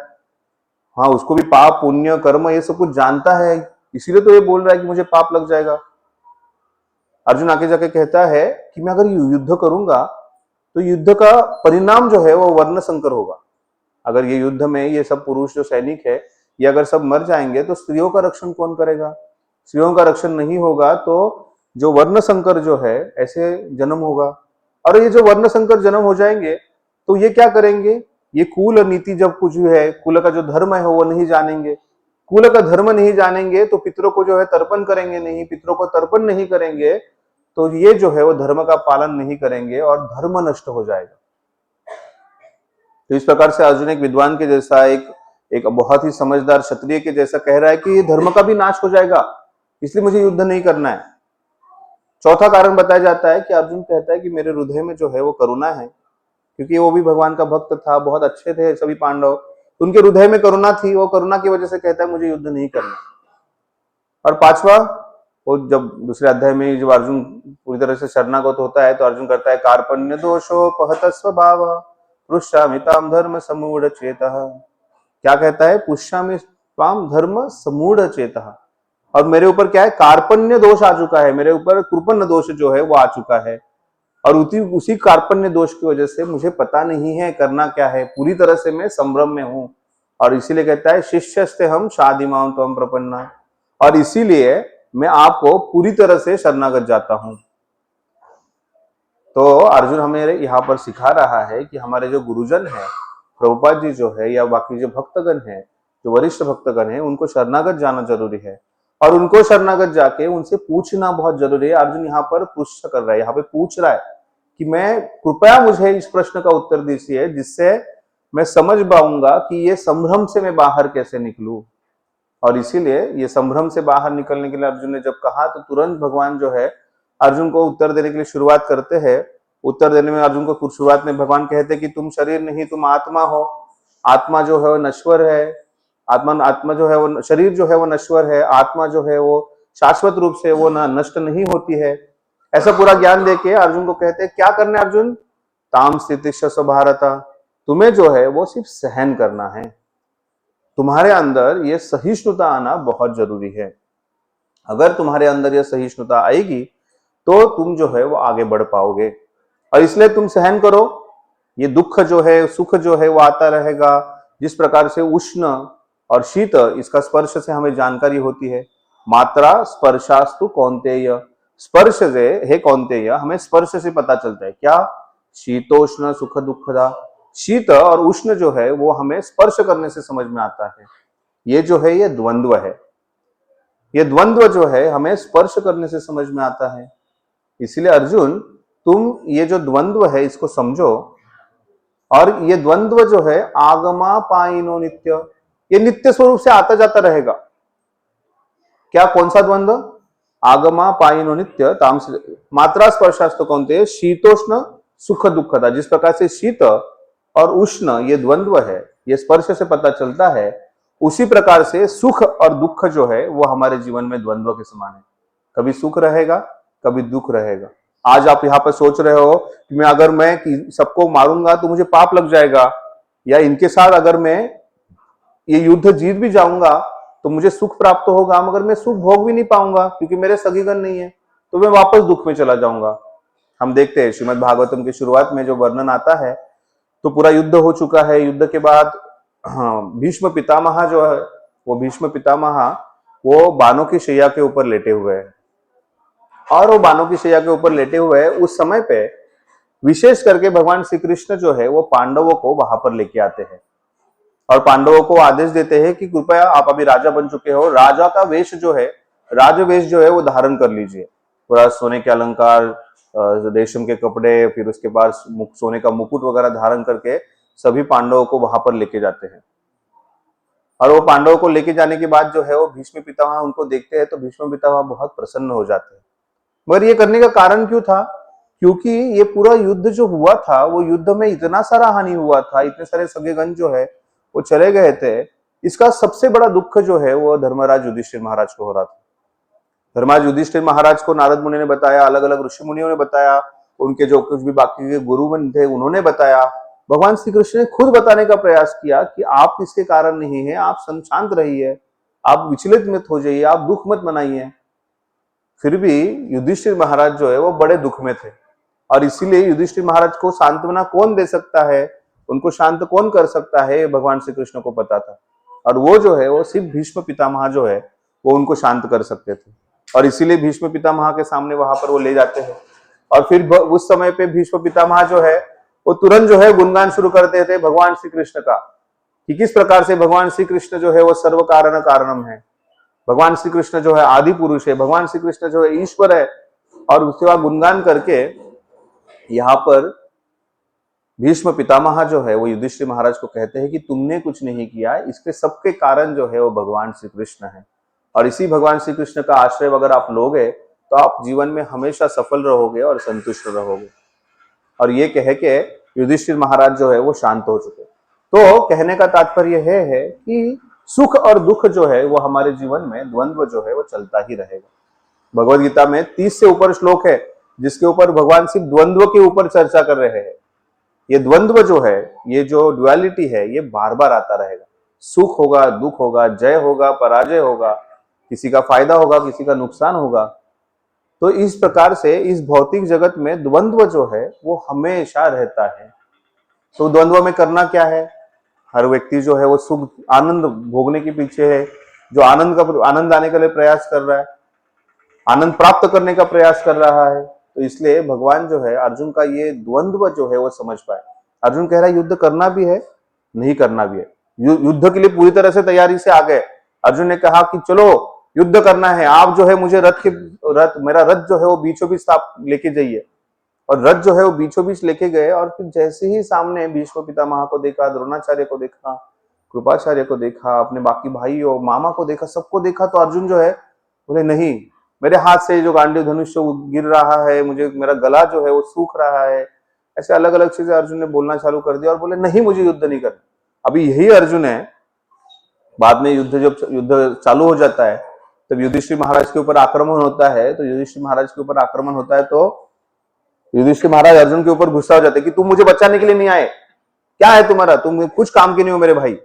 हाँ उसको भी पाप पुण्य कर्म ये सब कुछ जानता है, इसीलिए तो ये बोल रहा है कि मुझे पाप लग जाएगा। अर्जुन आगे जाके कहता है कि मैं अगर युद्ध करूंगा तो युद्ध का परिणाम जो है वो वर्ण संकर होगा। अगर ये युद्ध में ये सब पुरुष जो सैनिक है ये अगर सब मर जाएंगे तो स्त्रियों का रक्षण कौन करेगा, स्त्रियों का रक्षण नहीं होगा तो जो वर्ण संकर जो है ऐसे जन्म होगा। और ये जो वर्ण संकर जन्म हो जाएंगे तो ये क्या करेंगे, ये कुल नीति जब कुछ है, कुल का जो धर्म है वो नहीं जानेंगे, कुल का धर्म नहीं जानेंगे तो पितरों को जो है तर्पण करेंगे नहीं, पितरों को तर्पण नहीं करेंगे तो ये जो है वो धर्म का पालन नहीं करेंगे और धर्म नष्ट हो जाएगा। तो इस प्रकार से अर्जुन एक विद्वान के जैसा, एक बहुत ही समझदार क्षत्रिय के जैसा कह रहा है कि धर्म का भी नाश हो जाएगा, इसलिए मुझे युद्ध नहीं करना है। चौथा कारण बताया जाता है कि अर्जुन कहता है कि मेरे हृदय में जो है वो करुणा है, क्योंकि वो भी भगवान का भक्त था, बहुत अच्छे थे सभी पांडव, उनके हृदय में करुणा थी, वो करुणा की वजह से कहता है मुझे युद्ध नहीं करना। और पांचवा, वो जब दूसरे अध्याय में जब अर्जुन पूरी तरह से शरणागत होता है तो अर्जुन करता है कार्पण्य दोषो पहत स्वभाव पुष्यामि ताम धर्म समूढ़ चेतः। क्या कहता है, पुष्यामि ताम धर्म समूढ़ चेतः। और मेरे ऊपर क्या है, कार्पण्य दोष आ चुका है, मेरे ऊपर कृपण दोष जो है वो आ चुका है, और उसी कार्पण्य दोष की वजह से मुझे पता नहीं है करना क्या है, पूरी तरह से मैं संभ्रम में हूं। और इसीलिए कहता है शिष्यस्ते हम शादिमां त्वं प्रपन्ना, और इसीलिए मैं आपको पूरी तरह से शरणागत जाता हूं। तो अर्जुन हमें यहाँ पर सिखा रहा है कि हमारे जो गुरुजन है, प्रभुपाद जी जो है, या बाकी जो भक्तगण है, जो वरिष्ठ भक्तगण है, उनको शरणागत जाना जरूरी है, और उनको शरणागत जाके उनसे पूछना बहुत जरूरी है। अर्जुन यहाँ पर पृष्ठ कर रहा है, यहाँ पे पूछ रहा है कि मैं, कृपया मुझे इस प्रश्न का उत्तर दीजिए जिससे मैं समझ पाऊंगा कि ये संभ्रम से मैं बाहर कैसे निकलूं। और इसीलिए ये संभ्रम से बाहर निकलने के लिए अर्जुन ने जब कहा तो तुरंत भगवान जो है अर्जुन को उत्तर देने के लिए शुरुआत करते हैं। उत्तर देने में अर्जुन को शुरुआत में भगवान कहते कि तुम शरीर नहीं, तुम आत्मा हो, आत्मा जो है वो नश्वर है, आत्मा जो है वो, शरीर जो है वो नश्वर है, आत्मा जो है वो शाश्वत रूप से वो ना नष्ट नहीं होती है। ऐसा पूरा ज्ञान देके अर्जुन को कहते हैं क्या करना है अर्जुन, ताम स्थितिशस्व भारत, तुम्हें जो है वो सिर्फ सहन करना है। तुम्हारे अंदर ये सहिष्णुता आना बहुत जरूरी है। अगर तुम्हारे अंदर ये सहिष्णुता आएगी तो तुम जो है वो आगे बढ़ पाओगे, और इसलिए तुम सहन करो। ये दुख जो है, सुख जो है वो आता रहेगा। जिस प्रकार से उष्ण और शीत, इसका स्पर्श से हमें जानकारी होती है। मात्रा स्पर्शास्तु कौन्तेय, स्पर्श से हे कौन्तेय, हमें स्पर्श से पता चलता है क्या, शीतोष्ण सुख दुखदा। शीत और उष्ण जो है वो हमें स्पर्श करने से समझ में आता है। ये जो है ये द्वंद्व है। ये द्वंद्व जो है हमें स्पर्श करने से समझ में आता है। इसलिए अर्जुन, तुम ये जो द्वंद्व है इसको समझो। और ये द्वंद्व जो है आगमा पाइनो नित्य, ये नित्य स्वरूप से आता जाता रहेगा। क्या, कौन सा द्वंद्व, आगमा पाइनो नित्य तामस मात्रा स्पर्शास्तु कौन्तेय शीतोष्ण सुख दुखदा। जिस प्रकार से शीत और उष्ण ये द्वंद्व है, ये स्पर्श से पता चलता है, उसी प्रकार से सुख और दुख जो है वो हमारे जीवन में द्वंद्व के समान है। कभी सुख रहेगा, कभी दुख रहेगा। आज आप यहाँ पर सोच रहे हो कि मैं अगर मैं सबको मारूंगा तो मुझे पाप लग जाएगा, या इनके साथ अगर मैं ये युद्ध जीत भी जाऊंगा तो मुझे सुख प्राप्त होगा, मगर मैं सुख भोग भी नहीं पाऊंगा क्योंकि मेरे सगीगण नहीं है, तो मैं वापस दुख में चला जाऊंगा। हम देखते हैं श्रीमद् भागवतम की शुरुआत में जो वर्णन आता है, तो पूरा युद्ध हो चुका है। युद्ध के बाद भीष्म पितामह जो है, वो भीष्म पितामह वो बाणों की शैया के ऊपर लेटे हुए हैं, और वो बाणों की शैया के ऊपर लेटे हुए हैं। उस समय पे विशेष करके भगवान श्री कृष्ण जो है वो पांडवों को वहां पर लेके आते हैं, और पांडवों को आदेश देते हैं कि कृपया आप अभी राजा बन चुके हो, राजा का वेश जो है, राजवेश जो है वो धारण कर लीजिए। पूरा सोने के अलंकार, रेशम के कपड़े, फिर उसके बाद सोने का मुकुट वगैरह धारण करके सभी पांडवों को वहां पर लेके जाते हैं। और वो पांडवों को लेके जाने के बाद जो है वो भीष्म पितामह उनको देखते हैं, तो भीष्म पितामह बहुत प्रसन्न हो जाते हैं। मगर ये करने का कारण क्यों था, क्योंकि ये पूरा युद्ध जो हुआ था, वो युद्ध में इतना सारा हानि हुआ था, इतने सारे सगेगन जो है वो चले गए थे। इसका सबसे बड़ा दुख जो है वो धर्मराज युधिष्ठिर महाराज को हो रहा था। धर्मराज युधिष्ठिर महाराज को नारद मुनि ने बताया, अलग अलग ऋषि मुनियों ने बताया, उनके जो कुछ भी बाकी के गुरुवन थे उन्होंने बताया, भगवान श्री कृष्ण ने खुद बताने का प्रयास किया कि आप इसके कारण नहीं है, आप शांत रहिए, आप विचलित मत हो जाइए, आप दुख मत मनाइए। फिर भी युधिष्ठिर महाराज जो है वो बड़े दुख में थे, और इसीलिए युधिष्ठिर महाराज को सांत्वना कौन दे सकता है, उनको शांत कौन कर सकता है, भगवान श्री कृष्ण को पता था। और वो जो है वो सिर्फ भीष्म पितामह जो है वो उनको शांत कर सकते थे, और इसीलिए भीष्म पितामह के सामने वहां पर वो ले जाते हैं। और फिर उस समय पे भीष्म पितामह जो है वो तुरंत जो है गुणगान शुरू करते थे भगवान श्री कृष्ण का, कि किस प्रकार से भगवान श्री कृष्ण जो है वो सर्व कारण कारणम है, भगवान श्री कृष्ण जो है आदि पुरुष है, भगवान श्री कृष्ण जो है ईश्वर है। और उसके बाद गुणगान करके यहाँ पर भीष्म पितामह जो है वो युधिष्ठिर महाराज को कहते हैं कि तुमने कुछ नहीं किया, इसके सबके कारण जो है वो भगवान श्री कृष्ण है, और इसी भगवान श्री कृष्ण का आश्रय अगर आप लोगे तो आप जीवन में हमेशा सफल रहोगे और संतुष्ट रहोगे। और ये कह के युधिष्ठिर महाराज जो है वो शांत हो चुके। तो कहने का तात्पर्य है कि सुख और दुख जो है वो हमारे जीवन में द्वंद्व जो है वो चलता ही रहेगा। भगवद गीता में 30 से ऊपर श्लोक है जिसके ऊपर भगवान सिर्फ द्वंद्व के ऊपर चर्चा कर रहे हैं। ये द्वंद्व जो है, ये जो ड्युअलिटी है, ये बार बार आता रहेगा। सुख होगा, दुख होगा, जय होगा, पराजय होगा, किसी का फायदा होगा, किसी का नुकसान होगा। तो इस प्रकार से इस भौतिक जगत में द्वंद्व जो है वो हमेशा रहता है। तो द्वंद्व में करना क्या है, हर व्यक्ति जो है वो सुख आनंद भोगने के पीछे है, जो आनंद आने के लिए प्रयास कर रहा है, आनंद प्राप्त करने का प्रयास कर रहा है। तो इसलिए भगवान जो है अर्जुन का ये द्वंद्व जो है वो समझ पाए। अर्जुन कह रहा है युद्ध करना भी है, नहीं करना भी है। युद्ध के लिए पूरी तरह से तैयारी से आ गए। अर्जुन ने कहा कि चलो युद्ध करना है, आप जो है मुझे मेरा रथ जो है वो बीचों बीच आप लेके जाइए। और रथ जो है वो बीचों बीच लेके गए, और फिर जैसे ही सामने भीष्म पितामह को देखा, द्रोणाचार्य को देखा, कृपाचार्य को देखा, अपने बाकी भाइयों मामा को देखा, सबको देखा, तो अर्जुन जो है बोले नहीं, मेरे हाथ से जो गांडीव धनुष गिर रहा है, मुझे मेरा गला जो है वो सूख रहा है, ऐसे अलग अलग चीजें अर्जुन ने बोलना चालू कर दिया और बोले नहीं, मुझे युद्ध नहीं करना। अभी यही अर्जुन है, बाद में युद्ध जब युद्ध चालू हो जाता है जब युधिष्ठिर महाराज के ऊपर आक्रमण होता है तो युधिष्ठिर महाराज के ऊपर आक्रमण होता है तो युधिष्ठिर महाराज अर्जुन के ऊपर गुस्सा हो जाते हैं कि तुम मुझे बचाने के लिए नहीं आए, क्या है तुम्हारा, तुम कुछ काम के नहीं हो मेरे भाई।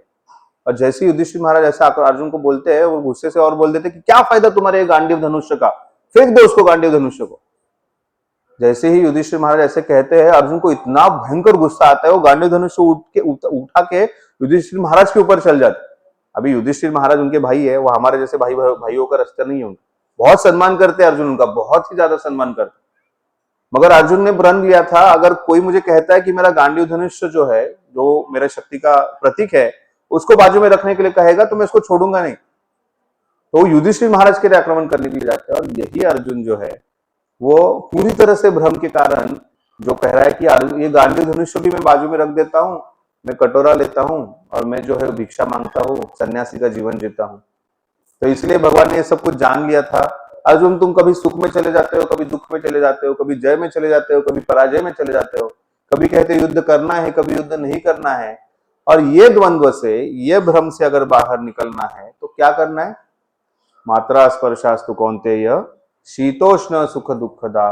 और जैसे युधिष्ठिर महाराज ऐसा अर्जुन को बोलते हैं, वो गुस्से से और बोल देते कि क्या फायदा तुम्हारे गांडीव धनुष्य का, फेंक दो उसको गांडीव धनुष्य को। जैसे ही युधिष्ठिर महाराज ऐसे कहते हैं, अर्जुन को इतना भयंकर गुस्सा आता है, वो गांडीव धनुष्य उठा के युधिष्ठिर महाराज के ऊपर चल जाते। अभी युधिष्ठिर महाराज उनके भाई है, वो हमारे जैसे भाइयों का रिश्ता नहीं है उनका, बहुत सम्मान करते हैं अर्जुन उनका, बहुत ही ज्यादा सम्मान करते। मगर अर्जुन ने प्रण लिया था, अगर कोई मुझे कहता है कि मेरा गांडीव धनुष्य जो है, जो मेरे शक्ति का प्रतीक है, उसको बाजू में रखने के लिए कहेगा तो मैं इसको छोड़ूंगा नहीं। तो युधिष्ठिर महाराज के लिए आक्रमण करने के लिए जाते हैं। और यही अर्जुन जो है वो पूरी तरह से भ्रम के कारण जो कह रहा है कि ये गांडीव धनुष्य भी मैं बाजू में रख देता हूँ, मैं कटोरा लेता हूँ और मैं जो है भिक्षा मांगता हूँ, सन्यासी का जीवन जीता हूँ। तो इसलिए भगवान ने ये सब कुछ जान लिया था। अर्जुन तुम कभी सुख में चले जाते हो, कभी दुख में चले जाते हो, कभी जय में चले जाते हो, कभी पराजय में चले जाते हो, कभी कहते युद्ध करना है, कभी युद्ध नहीं करना है। और ये द्वंद्व से, ये भ्रम से अगर बाहर निकलना है तो क्या करना है? मात्रा स्पर्शास्तु कौन्तेय शीतोष्ण सुख दुखदा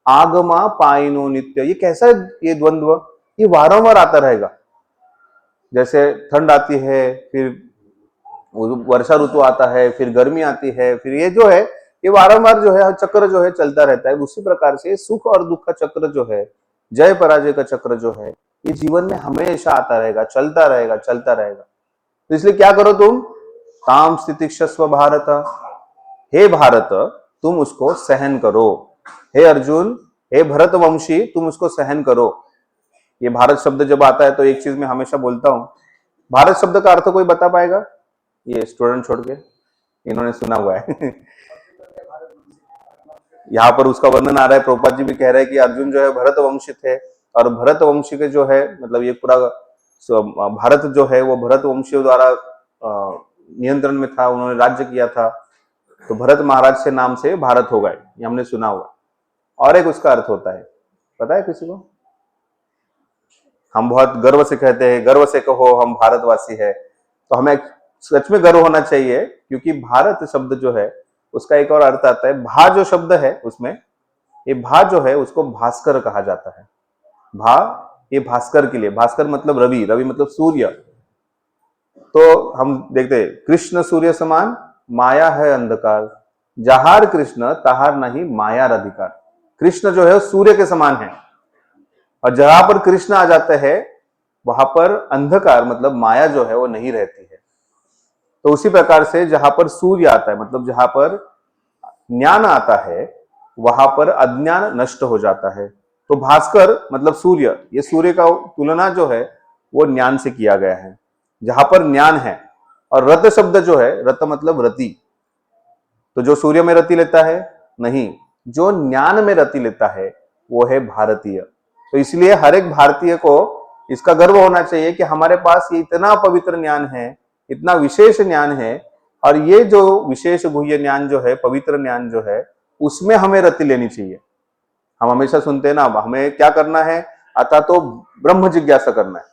आगमा पाइनो नित्य। ये कैसा ये द्वंद्व, ये वारंवार आता रहेगा। जैसे ठंड आती है, फिर वर्षा ऋतु आता है, फिर गर्मी आती है, फिर ये जो है ये वारंवार जो है चक्र जो है चलता रहता है। उसी प्रकार से सुख और दुख का चक्र जो है, जय पराजय का चक्र जो है, ये जीवन में हमेशा आता रहेगा, चलता रहेगा, चलता रहेगा। तो इसलिए क्या करो तुम? ताम स्थितिक्षस्व भारत, हे भारत तुम उसको सहन करो। हे अर्जुन, हे भरत वंशी तुम उसको सहन करो। ये भारत शब्द जब आता है तो एक चीज मैं हमेशा बोलता हूं, भारत शब्द का अर्थ कोई बता पाएगा? ये स्टूडेंट छोड़ के, इन्होंने सुना हुआ है। यहाँ पर उसका वर्णन आ रहा है, प्रभुपाद जी भी कह रहे हैं कि अर्जुन जो है भरत वंशी थे, और भरत वंशी के जो है मतलब ये पूरा भारत जो है वो भरत वंशियों द्वारा नियंत्रण में था, उन्होंने राज्य किया था, तो भरत महाराज से नाम से भारत हो गए, ये हमने सुना हुआ। और एक उसका अर्थ होता है, पता है किसी को? हम बहुत गर्व से कहते हैं, गर्व से कहो हम भारतवासी है, तो हमें सच में गर्व होना चाहिए, क्योंकि भारत शब्द जो है उसका एक और अर्थ आता है, भा जो शब्द है उसमें, ये भा जो है उसको भास्कर कहा जाता है। भा ये भास्कर के लिए, भास्कर मतलब रवि, रवि मतलब सूर्य। तो हम देखते हैं कृष्ण सूर्य समान, माया है अंधकार, जहार कृष्ण तहार नहीं माया अधिकार। कृष्ण जो है सूर्य के समान है, और जहां पर कृष्ण आ जाते हैं वहां पर अंधकार मतलब माया जो है वो नहीं रहती है। तो उसी प्रकार से जहां पर सूर्य आता है, मतलब जहां पर ज्ञान आता है, वहां पर अज्ञान नष्ट हो जाता है। तो भास्कर मतलब सूर्य, ये सूर्य का तुलना जो है वो ज्ञान से किया गया है, जहां पर ज्ञान है। और रत शब्द जो है, रत मतलब रति, तो जो सूर्य में रति लेता है नहीं, जो ज्ञान में रति लेता है वो है भारतीय। तो इसलिए हर एक भारतीय को इसका गर्व होना चाहिए कि हमारे पास ये इतना पवित्र ज्ञान है, इतना विशेष ज्ञान है, और ये जो विशेष गुह्य ज्ञान जो है, पवित्र ज्ञान जो है, उसमें हमें रति लेनी चाहिए। हम हमेशा सुनते हैं ना, हमें क्या करना है? अथा तो ब्रह्म जिज्ञासा करना है।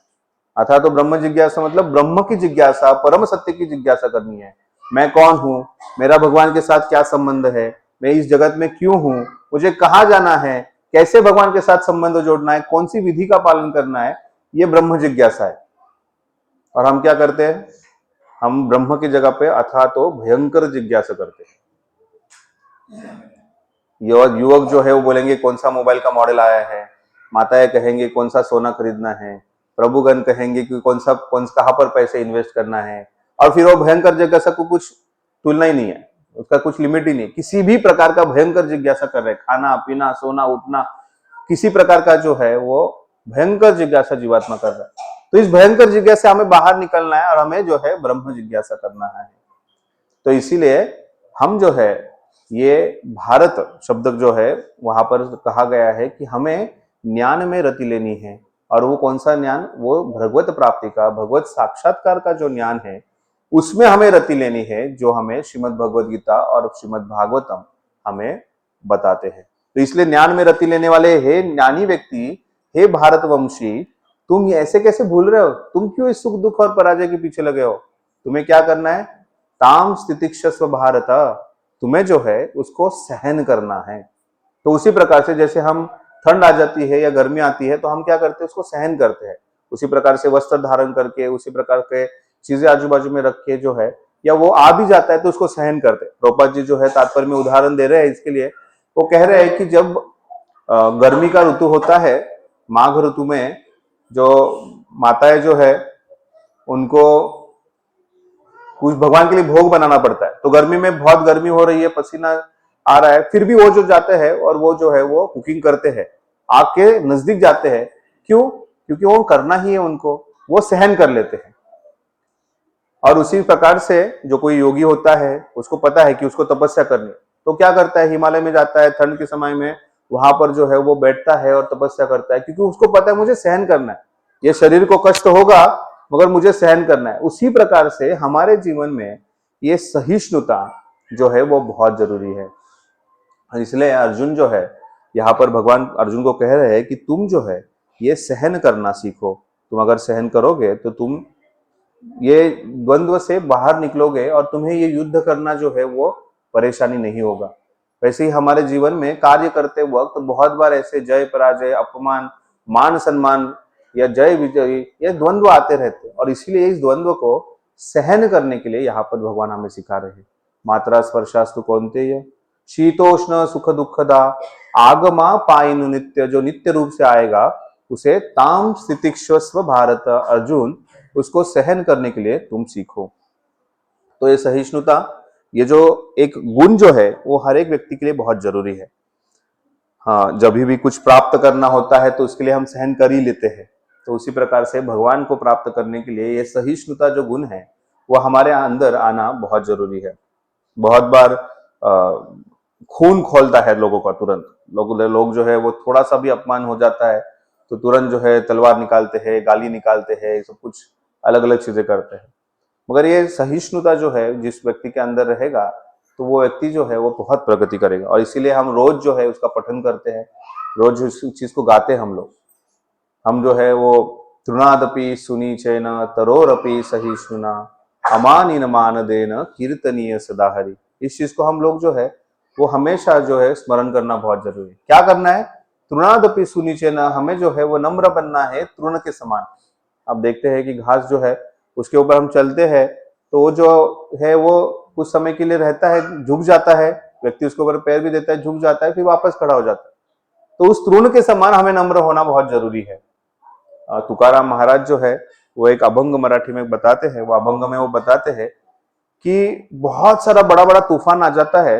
अथा तो ब्रह्म जिज्ञासा मतलब ब्रह्म की जिज्ञासा, परम सत्य की जिज्ञासा करनी है। मैं कौन हूं, मेरा भगवान के साथ क्या संबंध है, मैं इस जगत में क्यों हूं, मुझे कहाँ जाना है, कैसे भगवान के साथ संबंध जोड़ना है, कौन सी विधि का पालन करना है, ये ब्रह्म जिज्ञासा है। और हम क्या करते हैं? हम ब्रह्म की जगह पे अथा तो भयंकर जिज्ञासा करते हैं। युवक जो है वो बोलेंगे कौन सा मोबाइल का मॉडल आया है, माताएं कहेंगे कौन सा सोना खरीदना है, प्रभुगण कहेंगे कि कहाँ पर पैसे इन्वेस्ट करना है, और फिर वो भयंकर जिज्ञासा को कुछ तुलना ही नहीं है, उसका कुछ लिमिट ही नहीं, किसी भी प्रकार का भयंकर जिज्ञासा कर रहे हैं, खाना पीना सोना उठना, किसी प्रकार का जो है वो भयंकर जिज्ञासा जीवात्मा कर रहा है। तो इस भयंकर जिज्ञासा हमें बाहर निकलना है और हमें जो है ब्रह्म जिज्ञासा करना है। तो इसीलिए हम जो है ये भारत शब्द जो है वहां पर कहा गया है कि हमें ज्ञान में रति लेनी है। और वो कौन सा ज्ञान? वो भगवत प्राप्ति का, भगवत साक्षात्कार का जो ज्ञान है उसमें हमें रति लेनी है, जो हमें श्रीमद् भगवद गीता और श्रीमद् भागवतम हमें बताते हैं। तो इसलिए ज्ञान में रति लेने वाले हे ज्ञानी व्यक्ति, हे भारतवंशी, तुम ये ऐसे कैसे भूल रहे हो? तुम क्यों इस सुख दुख और पराजय के पीछे लगे हो? तुम्हें क्या करना है? ताम स्थितिक्षस्व भारत, तुम्हें जो है उसको सहन करना है। तो उसी प्रकार से जैसे हम ठंड आ जाती है या गर्मी आती है तो हम क्या करते हैं, उसको सहन करते हैं। उसी प्रकार से वस्त्र धारण करके, उसी प्रकार के चीजें आजू बाजू में रख के जो है, या वो आ भी जाता है तो उसको सहन करते हैं। प्रभुपाद जी जो है तात्पर्य में उदाहरण दे रहे हैं इसके लिए। वो कह रहे हैं कि जब गर्मी का ऋतु होता है, माघ ऋतु में जो माताएं जो है उनको कुछ भगवान के लिए भोग बनाना पड़ता है। तो गर्मी में बहुत गर्मी हो रही है, पसीना आ रहा है, फिर भी वो जो जाते हैं और वो जो है वो कुकिंग करते हैं, आग के नजदीक जाते हैं। क्यों? क्योंकि वो करना ही है उनको, वो सहन कर लेते हैं। और उसी प्रकार से जो कोई योगी होता है उसको पता है कि उसको तपस्या करनी है, तो क्या करता है, हिमालय में जाता है ठंड के समय में, वहां पर जो है वो बैठता है और तपस्या करता है, क्योंकि उसको पता है मुझे सहन करना है, ये शरीर को कष्ट होगा मगर मुझे सहन करना है। उसी प्रकार से हमारे जीवन में ये सहिष्णुता जो है वो बहुत जरूरी है। इसलिए अर्जुन जो है यहाँ पर भगवान अर्जुन को कह रहे हैं कि तुम जो है ये सहन करना सीखो। तुम अगर सहन करोगे तो तुम ये द्वंद्व से बाहर निकलोगे और तुम्हें ये युद्ध करना जो है वो परेशानी नहीं होगा। वैसे ही हमारे जीवन में कार्य करते वक्त बहुत बार ऐसे जय पराजय, अपमान, मान सम्मान या जय विजय, ये द्वंद्व आते रहते हैं। और इसीलिए इस द्वंद्व को सहन करने के लिए यहाँ पर भगवान हमें सिखा रहे हैं। मात्रा स्पर्शास्तु कौन्तेय शीतोष्ण सुख दुखदा आगमा पाइनु नित्य, जो नित्य रूप से आएगा उसे ताम स्थितिक्षस्व भारत, अर्जुन उसको सहन करने के लिए तुम सीखो। तो ये सहिष्णुता, ये जो एक गुण जो है वो हर एक व्यक्ति के लिए बहुत जरूरी है। हाँ, जब भी कुछ प्राप्त करना होता है तो उसके लिए हम सहन कर ही लेते हैं। तो उसी प्रकार से भगवान को प्राप्त करने के लिए ये सहिष्णुता जो गुण है वो हमारे अंदर आना बहुत जरूरी है। बहुत बार खून खोलता है लोगों का, तुरंत लोग जो है वो थोड़ा सा भी अपमान हो जाता है तो तुरंत जो है तलवार निकालते हैं, गाली निकालते हैं, सब कुछ अलग अलग चीजें करते हैं। मगर ये सहिष्णुता जो है जिस व्यक्ति के अंदर रहेगा तो वो व्यक्ति जो है वो बहुत प्रगति करेगा। और इसीलिए हम रोज जो है उसका पठन करते हैं, रोज उस चीज को गाते हैं हम लोग। हम जो है वो तृणादपि सुनी चैन तरोरपि सहिष्णुना अमानिन मानदेन कीर्तनीय सदा हरि। इस चीज को हम लोग जो है वो हमेशा जो है स्मरण करना बहुत जरूरी है। क्या करना है? तृणादपि सुनी चैन, हमें जो है वो नम्र बनना है तृण के समान। आप देखते हैं कि घास जो है उसके ऊपर हम चलते हैं तो वो जो है वो कुछ समय के लिए रहता है, झुक जाता है, व्यक्ति उसके ऊपर पैर भी देता है, झुक जाता है, फिर वापस खड़ा हो जाता है। तो उस तृण के समान हमें नम्र होना बहुत जरूरी है। तुकाराम महाराज जो है वो एक अभंग मराठी में बताते हैं, वो अभंग में वो बताते हैं कि बहुत सारा बड़ा बड़ा तूफान आ जाता है।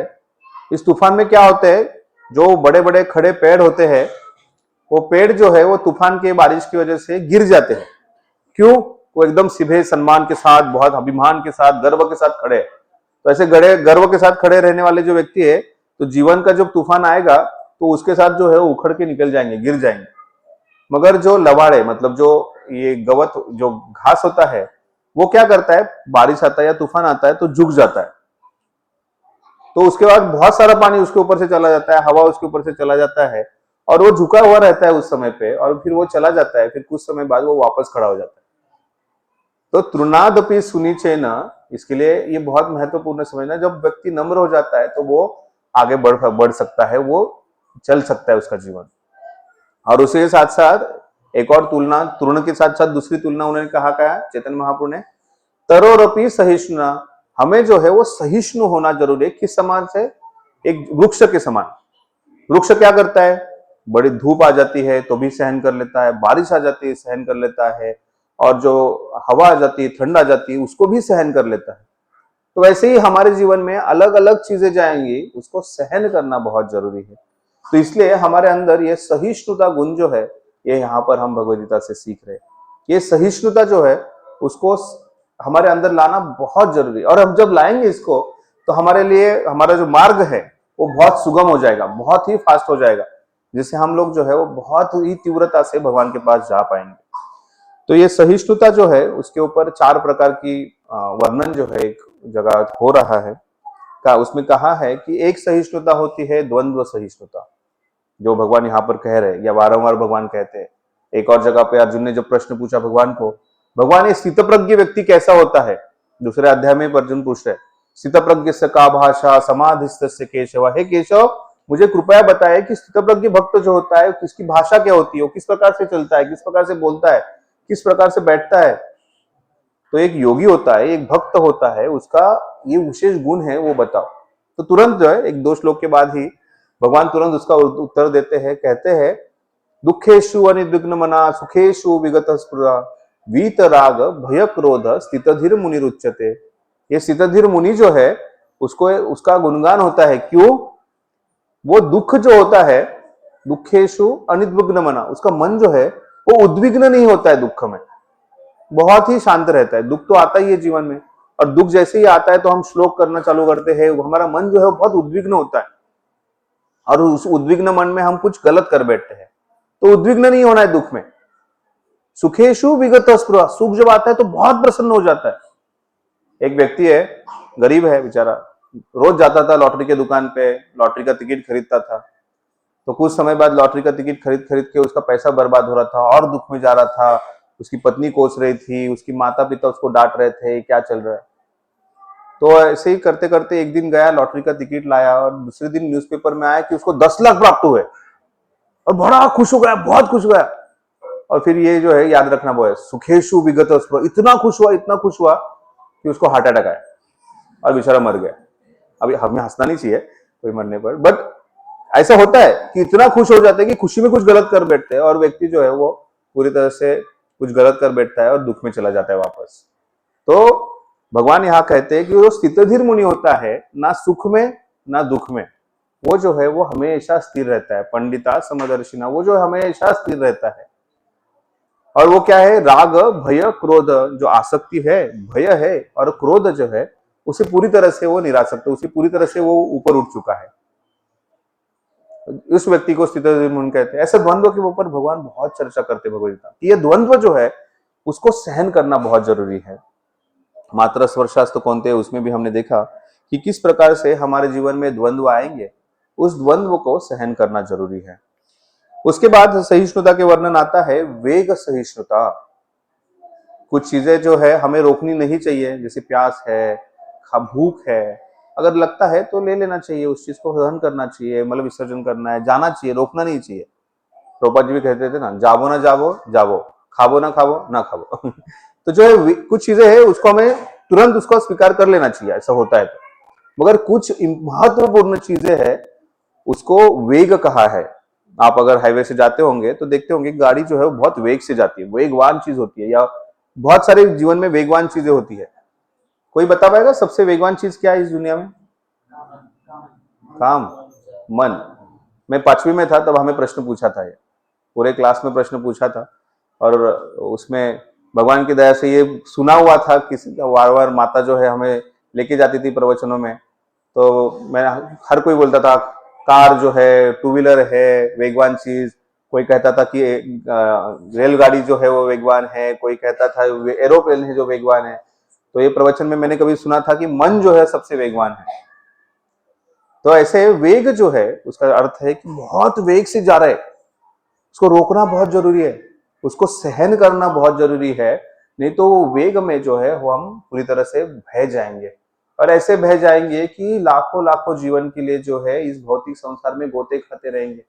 इस तूफान में क्या होता है, जो बड़े बड़े खड़े पेड़ होते हैं वो पेड़ जो है वो तूफान के बारिश की वजह से गिर जाते हैं। क्यों? वो एकदम सीधे सम्मान के साथ, बहुत अभिमान के साथ, गर्व के साथ खड़े। तो ऐसे गर्व के साथ खड़े रहने वाले जो व्यक्ति है, तो जीवन का जब तूफान आएगा तो उसके साथ जो है वो उखड़ के निकल जाएंगे, गिर जाएंगे। मगर जो लवाड़े, मतलब जो ये गवत, जो घास होता है, वो क्या करता है, बारिश आता है या तूफान आता है तो झुक जाता है। तो उसके बाद बहुत सारा पानी उसके ऊपर से चला जाता है, हवा उसके ऊपर से चला जाता है और वो झुका हुआ रहता है उस समय पे, और फिर वो चला जाता है, फिर कुछ समय बाद वो वापस खड़ा हो जाता है। तो तृणादपि सुनी चैन, इसके लिए ये बहुत महत्वपूर्ण समझना। जब व्यक्ति नम्र हो जाता है तो वो आगे बढ़ सकता है, वो चल सकता है उसका जीवन। और उसके साथ साथ एक और तुलना, तृण के साथ साथ दूसरी तुलना उन्होंने कहा चैतन्य महाप्रभु ने, तरोरपि सहिष्णुना, हमें जो है वो सहिष्णु होना जरूरी है। किस समान से? एक वृक्ष के समान। वृक्ष क्या करता है? बड़ी धूप आ जाती है तो भी सहन कर लेता है, बारिश आ जाती है सहन कर लेता है, और जो हवा आ जाती है, ठंड आ जाती है, उसको भी सहन कर लेता है। तो वैसे ही हमारे जीवन में अलग अलग चीजें जाएंगी, उसको सहन करना बहुत जरूरी है। तो इसलिए हमारे अंदर ये सहिष्णुता गुण जो है, ये यहाँ पर हम भगवद गीता से सीख रहे हैं। ये सहिष्णुता जो है उसको हमारे अंदर लाना बहुत जरूरी है। और हम जब लाएंगे इसको तो हमारे लिए हमारा जो मार्ग है वो बहुत सुगम हो जाएगा, बहुत ही फास्ट हो जाएगा, जिससे हम लोग जो है वो बहुत ही तीव्रता से भगवान के पास जा पाएंगे। तो ये सहिष्णुता जो है उसके ऊपर 4 प्रकार की वर्णन जो है एक जगह हो रहा है। उसमें कहा है कि एक सहिष्णुता होती है द्वंद्व सहिष्णुता, जो भगवान यहाँ पर कह रहे हैं या बारंबार भगवान कहते हैं। एक और जगह पे अर्जुन ने जब प्रश्न पूछा भगवान को, भगवान ये स्थितप्रज्ञ व्यक्ति कैसा होता है, दूसरे अध्याय में अर्जुन पूछ रहे, स्थितप्रज्ञ का भाषा समाधिस्थस्य केशव। हे केशव, मुझे कृपया बताएं कि स्थितप्रज्ञ भक्त जो होता है किसकी भाषा क्या होती है, वो किस प्रकार से चलता है, किस प्रकार से बोलता है, किस प्रकार से बैठता है। तो एक योगी होता है, एक भक्त होता है, उसका ये विशेष गुण है, वो बताओ। तो तुरंत जो है एक दो श्लोक के बाद ही भगवान तुरंत उसका उत्तर देते हैं, कहते हैं दुखेशु अनिद्विग्न मना सुखेशु विगत स्पृहा वीत राग भय क्रोध स्थितधीर मुनि रुच्यते। ये स्थितधीर मुनि जो है उसको उसका गुणगान होता है। क्यों? वो दुख जो होता है, दुखेशु अनिद्विग्न मना, उसका मन जो है वो उद्विग्न नहीं होता है दुख में, बहुत ही शांत रहता है। दुख तो आता ही है जीवन में, और दुख जैसे ही आता है तो हम श्लोक करना चालू करते हैं, हमारा मन जो है वो बहुत उद्विग्न होता है, और उस उद्विग्न मन में हम कुछ गलत कर बैठते हैं। तो उद्विग्न नहीं होना है दुख में। सुखेशु विगत स्पृहा, सुख जब आता है तो बहुत प्रसन्न हो जाता है। एक व्यक्ति है, गरीब है बेचारा, रोज जाता था लॉटरी के दुकान पे, लॉटरी का टिकट खरीदता था। तो कुछ समय बाद लॉटरी का टिकट खरीद खरीद के उसका पैसा बर्बाद हो रहा था, और दुख में जा रहा था। उसकी पत्नी कोस रही थी, उसकी माता पिता उसको डांट रहे थे, क्या चल रहा है। तो ऐसे ही करते करते एक दिन गया, लॉटरी का टिकट लाया, और दूसरे दिन न्यूज़पेपर में आया कि उसको 10 लाख प्राप्त हुए, और बड़ा खुश हो गया, बहुत खुश हो गया। और फिर ये जो है याद रखना वो है सुखेशु विगत स्पृहा, इतना खुश हुआ कि उसको हार्ट अटैक आया और बेचारा मर गया। अभी हमें हंसना नहीं चाहिए कोई मरने पर, बट ऐसा होता है कि इतना खुश हो जाते हैं कि खुशी में कुछ गलत कर बैठते हैं, और व्यक्ति जो है वो पूरी तरह से कुछ गलत कर बैठता है और दुख में चला जाता है वापस। तो भगवान यहाँ कहते हैं कि वो स्थितधीर मुनि होता है, ना सुख में ना दुख में, वो जो है वो हमेशा स्थिर रहता है। पंडिता समदर्शिना, वो जो हमेशा स्थिर रहता है। और वो क्या है? राग भय क्रोध, जो आसक्ति है, भय है और क्रोध जो है, उसे पूरी तरह से वो निरासक्त, उसे पूरी तरह से वो ऊपर उठ चुका है। उस व्यक्ति को स्थितधीर मुनि कहते हैं। ऐसे द्वंद्व के ऊपर भगवान बहुत चर्चा करते हैं भगवद गीता। ये द्वंद्व जो है उसको सहन करना बहुत जरूरी है। मात्र स्वर्शास्त्र कौनते, उसमें भी हमने देखा कि किस प्रकार से हमारे जीवन में द्वंद्व आएंगे, उस द्वंद्व को सहन करना जरूरी है। उसके बाद सहिष्णुता के वर्णन आता है, वेग सहिष्णुता। कुछ चीजें जो है हमें रोकनी नहीं चाहिए, जैसे प्यास है, भूख है, अगर लगता है तो ले लेना चाहिए, उस चीज को सहन करना चाहिए, मतलब विसर्जन करना है, जाना चाहिए, रोकना नहीं चाहिए। प्रभुपाद जी भी कहते थे ना, जाबो ना जाबो जाबो, खाबो ना खाबो ना खाबो। तो जो है कुछ चीजें है उसको हमें तुरंत उसको स्वीकार कर लेना चाहिए, ऐसा होता है तो। मगर कुछ महत्वपूर्ण चीजें है, उसको वेग कहा है। आप अगर हाईवे से जाते होंगे तो देखते होंगे गाड़ी जो है वो बहुत वेग से जाती है, वेगवान चीज होती है, या बहुत सारे जीवन में वेगवान चीजें होती है। कोई बता पाएगा सबसे वेगवान चीज क्या है इस दुनिया में? काम, मन। मैं 5वीं में था तब हमें प्रश्न पूछा था, ये पूरे क्लास में प्रश्न पूछा था, और उसमें भगवान की दया से ये सुना हुआ था, किसी बार बार माता जो है हमें लेके जाती थी प्रवचनों में, तो मैं, हर कोई बोलता था कार जो है, टू व्हीलर है वेगवान चीज, कोई कहता था कि रेलगाड़ी जो है वो वेगवान है, कोई कहता था एरोप्लेन है जो वेगवान है। तो ये प्रवचन में मैंने कभी सुना था कि मन जो है सबसे वेगवान है। तो ऐसे वेग जो है उसका अर्थ है कि बहुत वेग से जा रहे, उसको रोकना बहुत जरूरी है, उसको सहन करना बहुत जरूरी है। नहीं तो वो वेग में जो है वो हम पूरी तरह से बह जाएंगे, और ऐसे बह जाएंगे कि लाखों लाखों जीवन के लिए जो है इस भौतिक संसार में गोते खाते रहेंगे।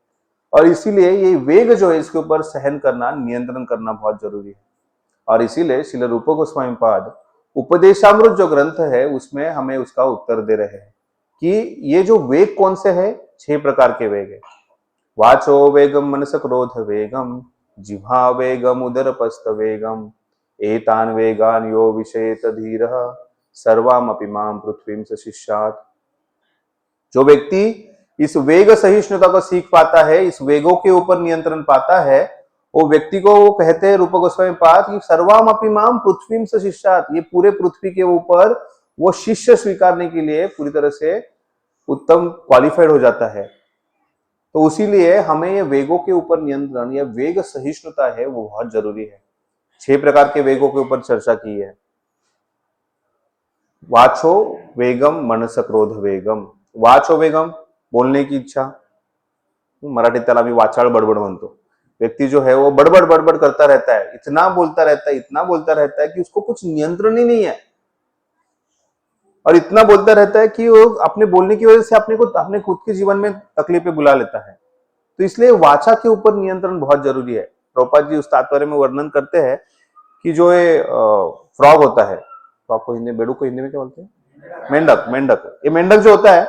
और इसीलिए ये वेग जो है इसके ऊपर सहन करना, नियंत्रण करना बहुत जरूरी है। और इसीलिए श्रील रूप गोस्वामी पाद उपदेशामृत जो ग्रंथ है उसमें हमें उसका उत्तर दे रहे हैं कि ये जो वेग कौन से है, 6 प्रकार के वेग है। वाचो वेगम मनस क्रोध वेगम, जिह्वा वेगम उदरपस्त वेगम, एतान वेगान यो विषेत धीरः सर्वामपि माम पृथ्वीं स शिष्यात्। जो व्यक्ति इस वेग सहिष्णुता को सीख पाता है, इस वेगों के ऊपर नियंत्रण पाता है, वो व्यक्ति को वो कहते हैं रूप गोस्वामी पाद कि सर्वामपि माम पृथ्वीं स शिष्यात्, ये पूरे पृथ्वी के ऊपर वो शिष्य स्वीकारने के लिए पूरी तरह से उत्तम क्वालिफाइड हो जाता है। तो उसीलिए हमें ये वेगों के ऊपर नियंत्रण या वेग सहिष्णुता है वो बहुत जरूरी है। 6 प्रकार के वेगों के ऊपर चर्चा की है। वाचो वेगम मनस क्रोध वेगम। वाचो वेगम, बोलने की इच्छा, मराठीत त्याला आम्ही वाचाळ बडबड म्हणतो। व्यक्ति जो है वो बड़बड़ बड़बड़ करता रहता है, इतना बोलता रहता है, इतना बोलता रहता है कि उसको कुछ नियंत्रण ही नहीं है। और इतना बोलता रहता है कि वो अपने बोलने की वजह से अपने खुद के जीवन में तकलीफें बुला लेता है। तो इसलिए वाचा के ऊपर नियंत्रण बहुत जरूरी है। प्रभुपाद जी उस तात्पर्य में वर्णन करते हैं कि जो ये फ्रॉग होता है, फ्रॉग को हिंदी, बेडू को हिंदी में क्या बोलते हैं? मेंढक। मेंढक, ये मेंढक जो होता है,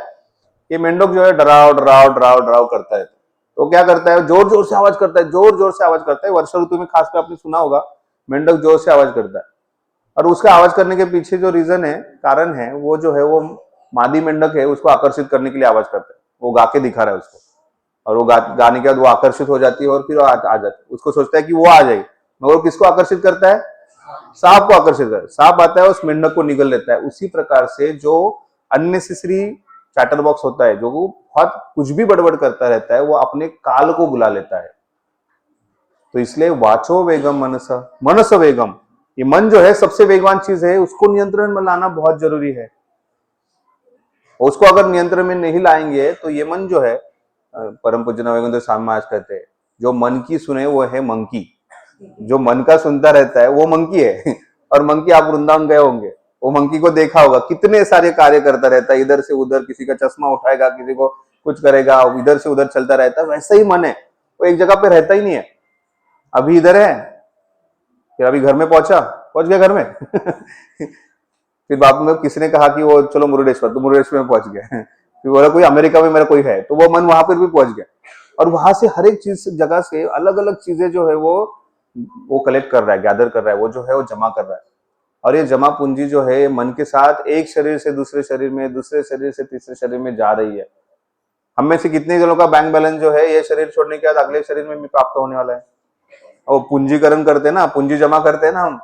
ये मेंढक जो है डराव डराव डराव डराव करता है। तो क्या करता है, जोर जोर से आवाज करता है, जोर जोर से आवाज करता है। वर्षा ऋतु में खासकर आपने सुना होगा, मेंढक जोर से आवाज करता है। और उसका आवाज करने के पीछे जो रीजन है, कारण है, वो जो है वो मादी मेंढक है, उसको आकर्षित करने के लिए आवाज करता है। वो गा के दिखा रहा है उसको, और वो गाने के बाद वो आकर्षित हो जाती है और फिर आ जाती है। उसको सोचता है कि वो आ जाएगी, मगर वो किसको आकर्षित करता है? सांप को आकर्षित करता है। सांप आता है, उस मेंढक को निगल लेता है। उसी प्रकार से जो अननेसेसरी चैटर बॉक्स होता है, जो वो बहुत कुछ भी बड़बड़ करता रहता है, वो अपने काल को बुला लेता है। तो इसलिए वाचो वेगम मनस वेगम, ये मन जो है सबसे वेगवान चीज है, उसको नियंत्रण में लाना बहुत जरूरी है। उसको अगर नियंत्रण में नहीं लाएंगे तो ये मन जो है, परम पूज्य नवोदय स्वामी महाराज कहते हैं, जो मन की सुने वो है मंकी। जो मन का सुनता रहता है वो मंकी है। और मंकी, आप वृंदावन गए होंगे, वो मंकी को देखा होगा, कितने सारे कार्य करता रहता है, इधर से उधर, किसी का चश्मा उठाएगा, किसी को कुछ करेगा, इधर से उधर चलता रहता है। वैसा ही मन है, वो एक जगह पे रहता ही नहीं है। अभी इधर है, फिर अभी घर में पहुंच गया घर में। फिर बाद में किसी ने कहा कि वो चलो मुरुडेश्वर, तो मुरुडेश्वर में पहुंच गया। फिर बोला कोई अमेरिका में मेरा कोई है, तो वो मन वहां पर भी पहुंच गया। और वहां से हर एक चीज जगह से अलग अलग चीजें जो है वो कलेक्ट कर रहा है, गैदर कर रहा है, वो जो है वो जमा कर रहा है। और ये जमा पूंजी जो है मन के साथ एक शरीर से दूसरे शरीर में, दूसरे शरीर से तीसरे शरीर में जा रही है। हम में से कितने जनों का बैंक बैलेंस जो है ये शरीर छोड़ने के बाद अगले शरीर में भी प्राप्त होने वाला है। और पूंजीकरण करते हैं ना, पूंजी जमा करते हैं ना हम,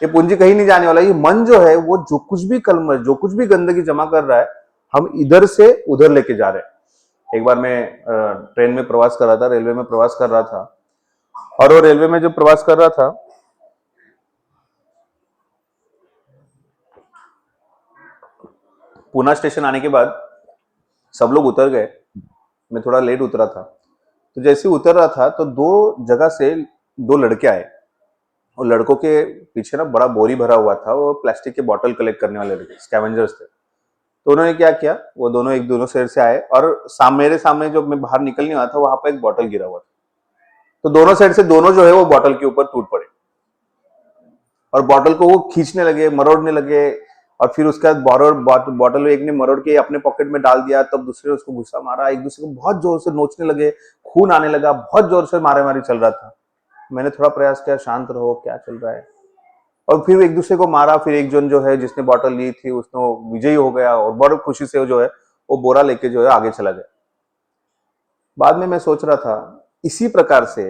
ये पूंजी कहीं नहीं जाने वाला। ये मन जो है वो जो कुछ भी कलमश, जो कुछ भी गंदगी जमा कर रहा है, हम इधर से उधर लेके जा रहे हैं। एक बार मैं ट्रेन में प्रवास कर रहा था, रेलवे में प्रवास कर रहा था, और वो रेलवे में जो प्रवास कर रहा था, पूना स्टेशन आने के बाद सब लोग उतर गए, मैं थोड़ा लेट उतरा था। तो जैसे ही उतर रहा था तो दो जगह से दो लड़के आए, और लड़कों के पीछे ना बड़ा बोरी भरा हुआ था, वो प्लास्टिक के बॉटल कलेक्ट करने वाले लड़के, स्कैवेंजर्स थे। तो उन्होंने क्या किया, वो दोनों साइड से आए, और मेरे सामने जो मैं बाहर निकलने वाला था, वहां पर एक बॉटल गिरा हुआ था। तो दोनों साइड से दोनों जो है वो बॉटल के ऊपर टूट पड़े, और बॉटल को वो खींचने लगे, मरोड़ने लगे। और फिर उसके बाद बॉटल एक ने मरोड़ के अपने पॉकेट में डाल दिया, तब दूसरे ने उसको गुस्सा मारा, एक दूसरे को बहुत जोर से नोचने लगे, खून आने लगा, बहुत जोर से मारे चल रहा था। मैंने थोड़ा प्रयास किया, शांत रहो, क्या चल रहा है। और फिर एक दूसरे को मारा। फिर एक जन जो है जिसने बॉटल ली थी, उसने विजयी हो गया, और बड़ी खुशी से जो है वो बोरा लेके जो है आगे चला गया। बाद में मैं सोच रहा था, इसी प्रकार से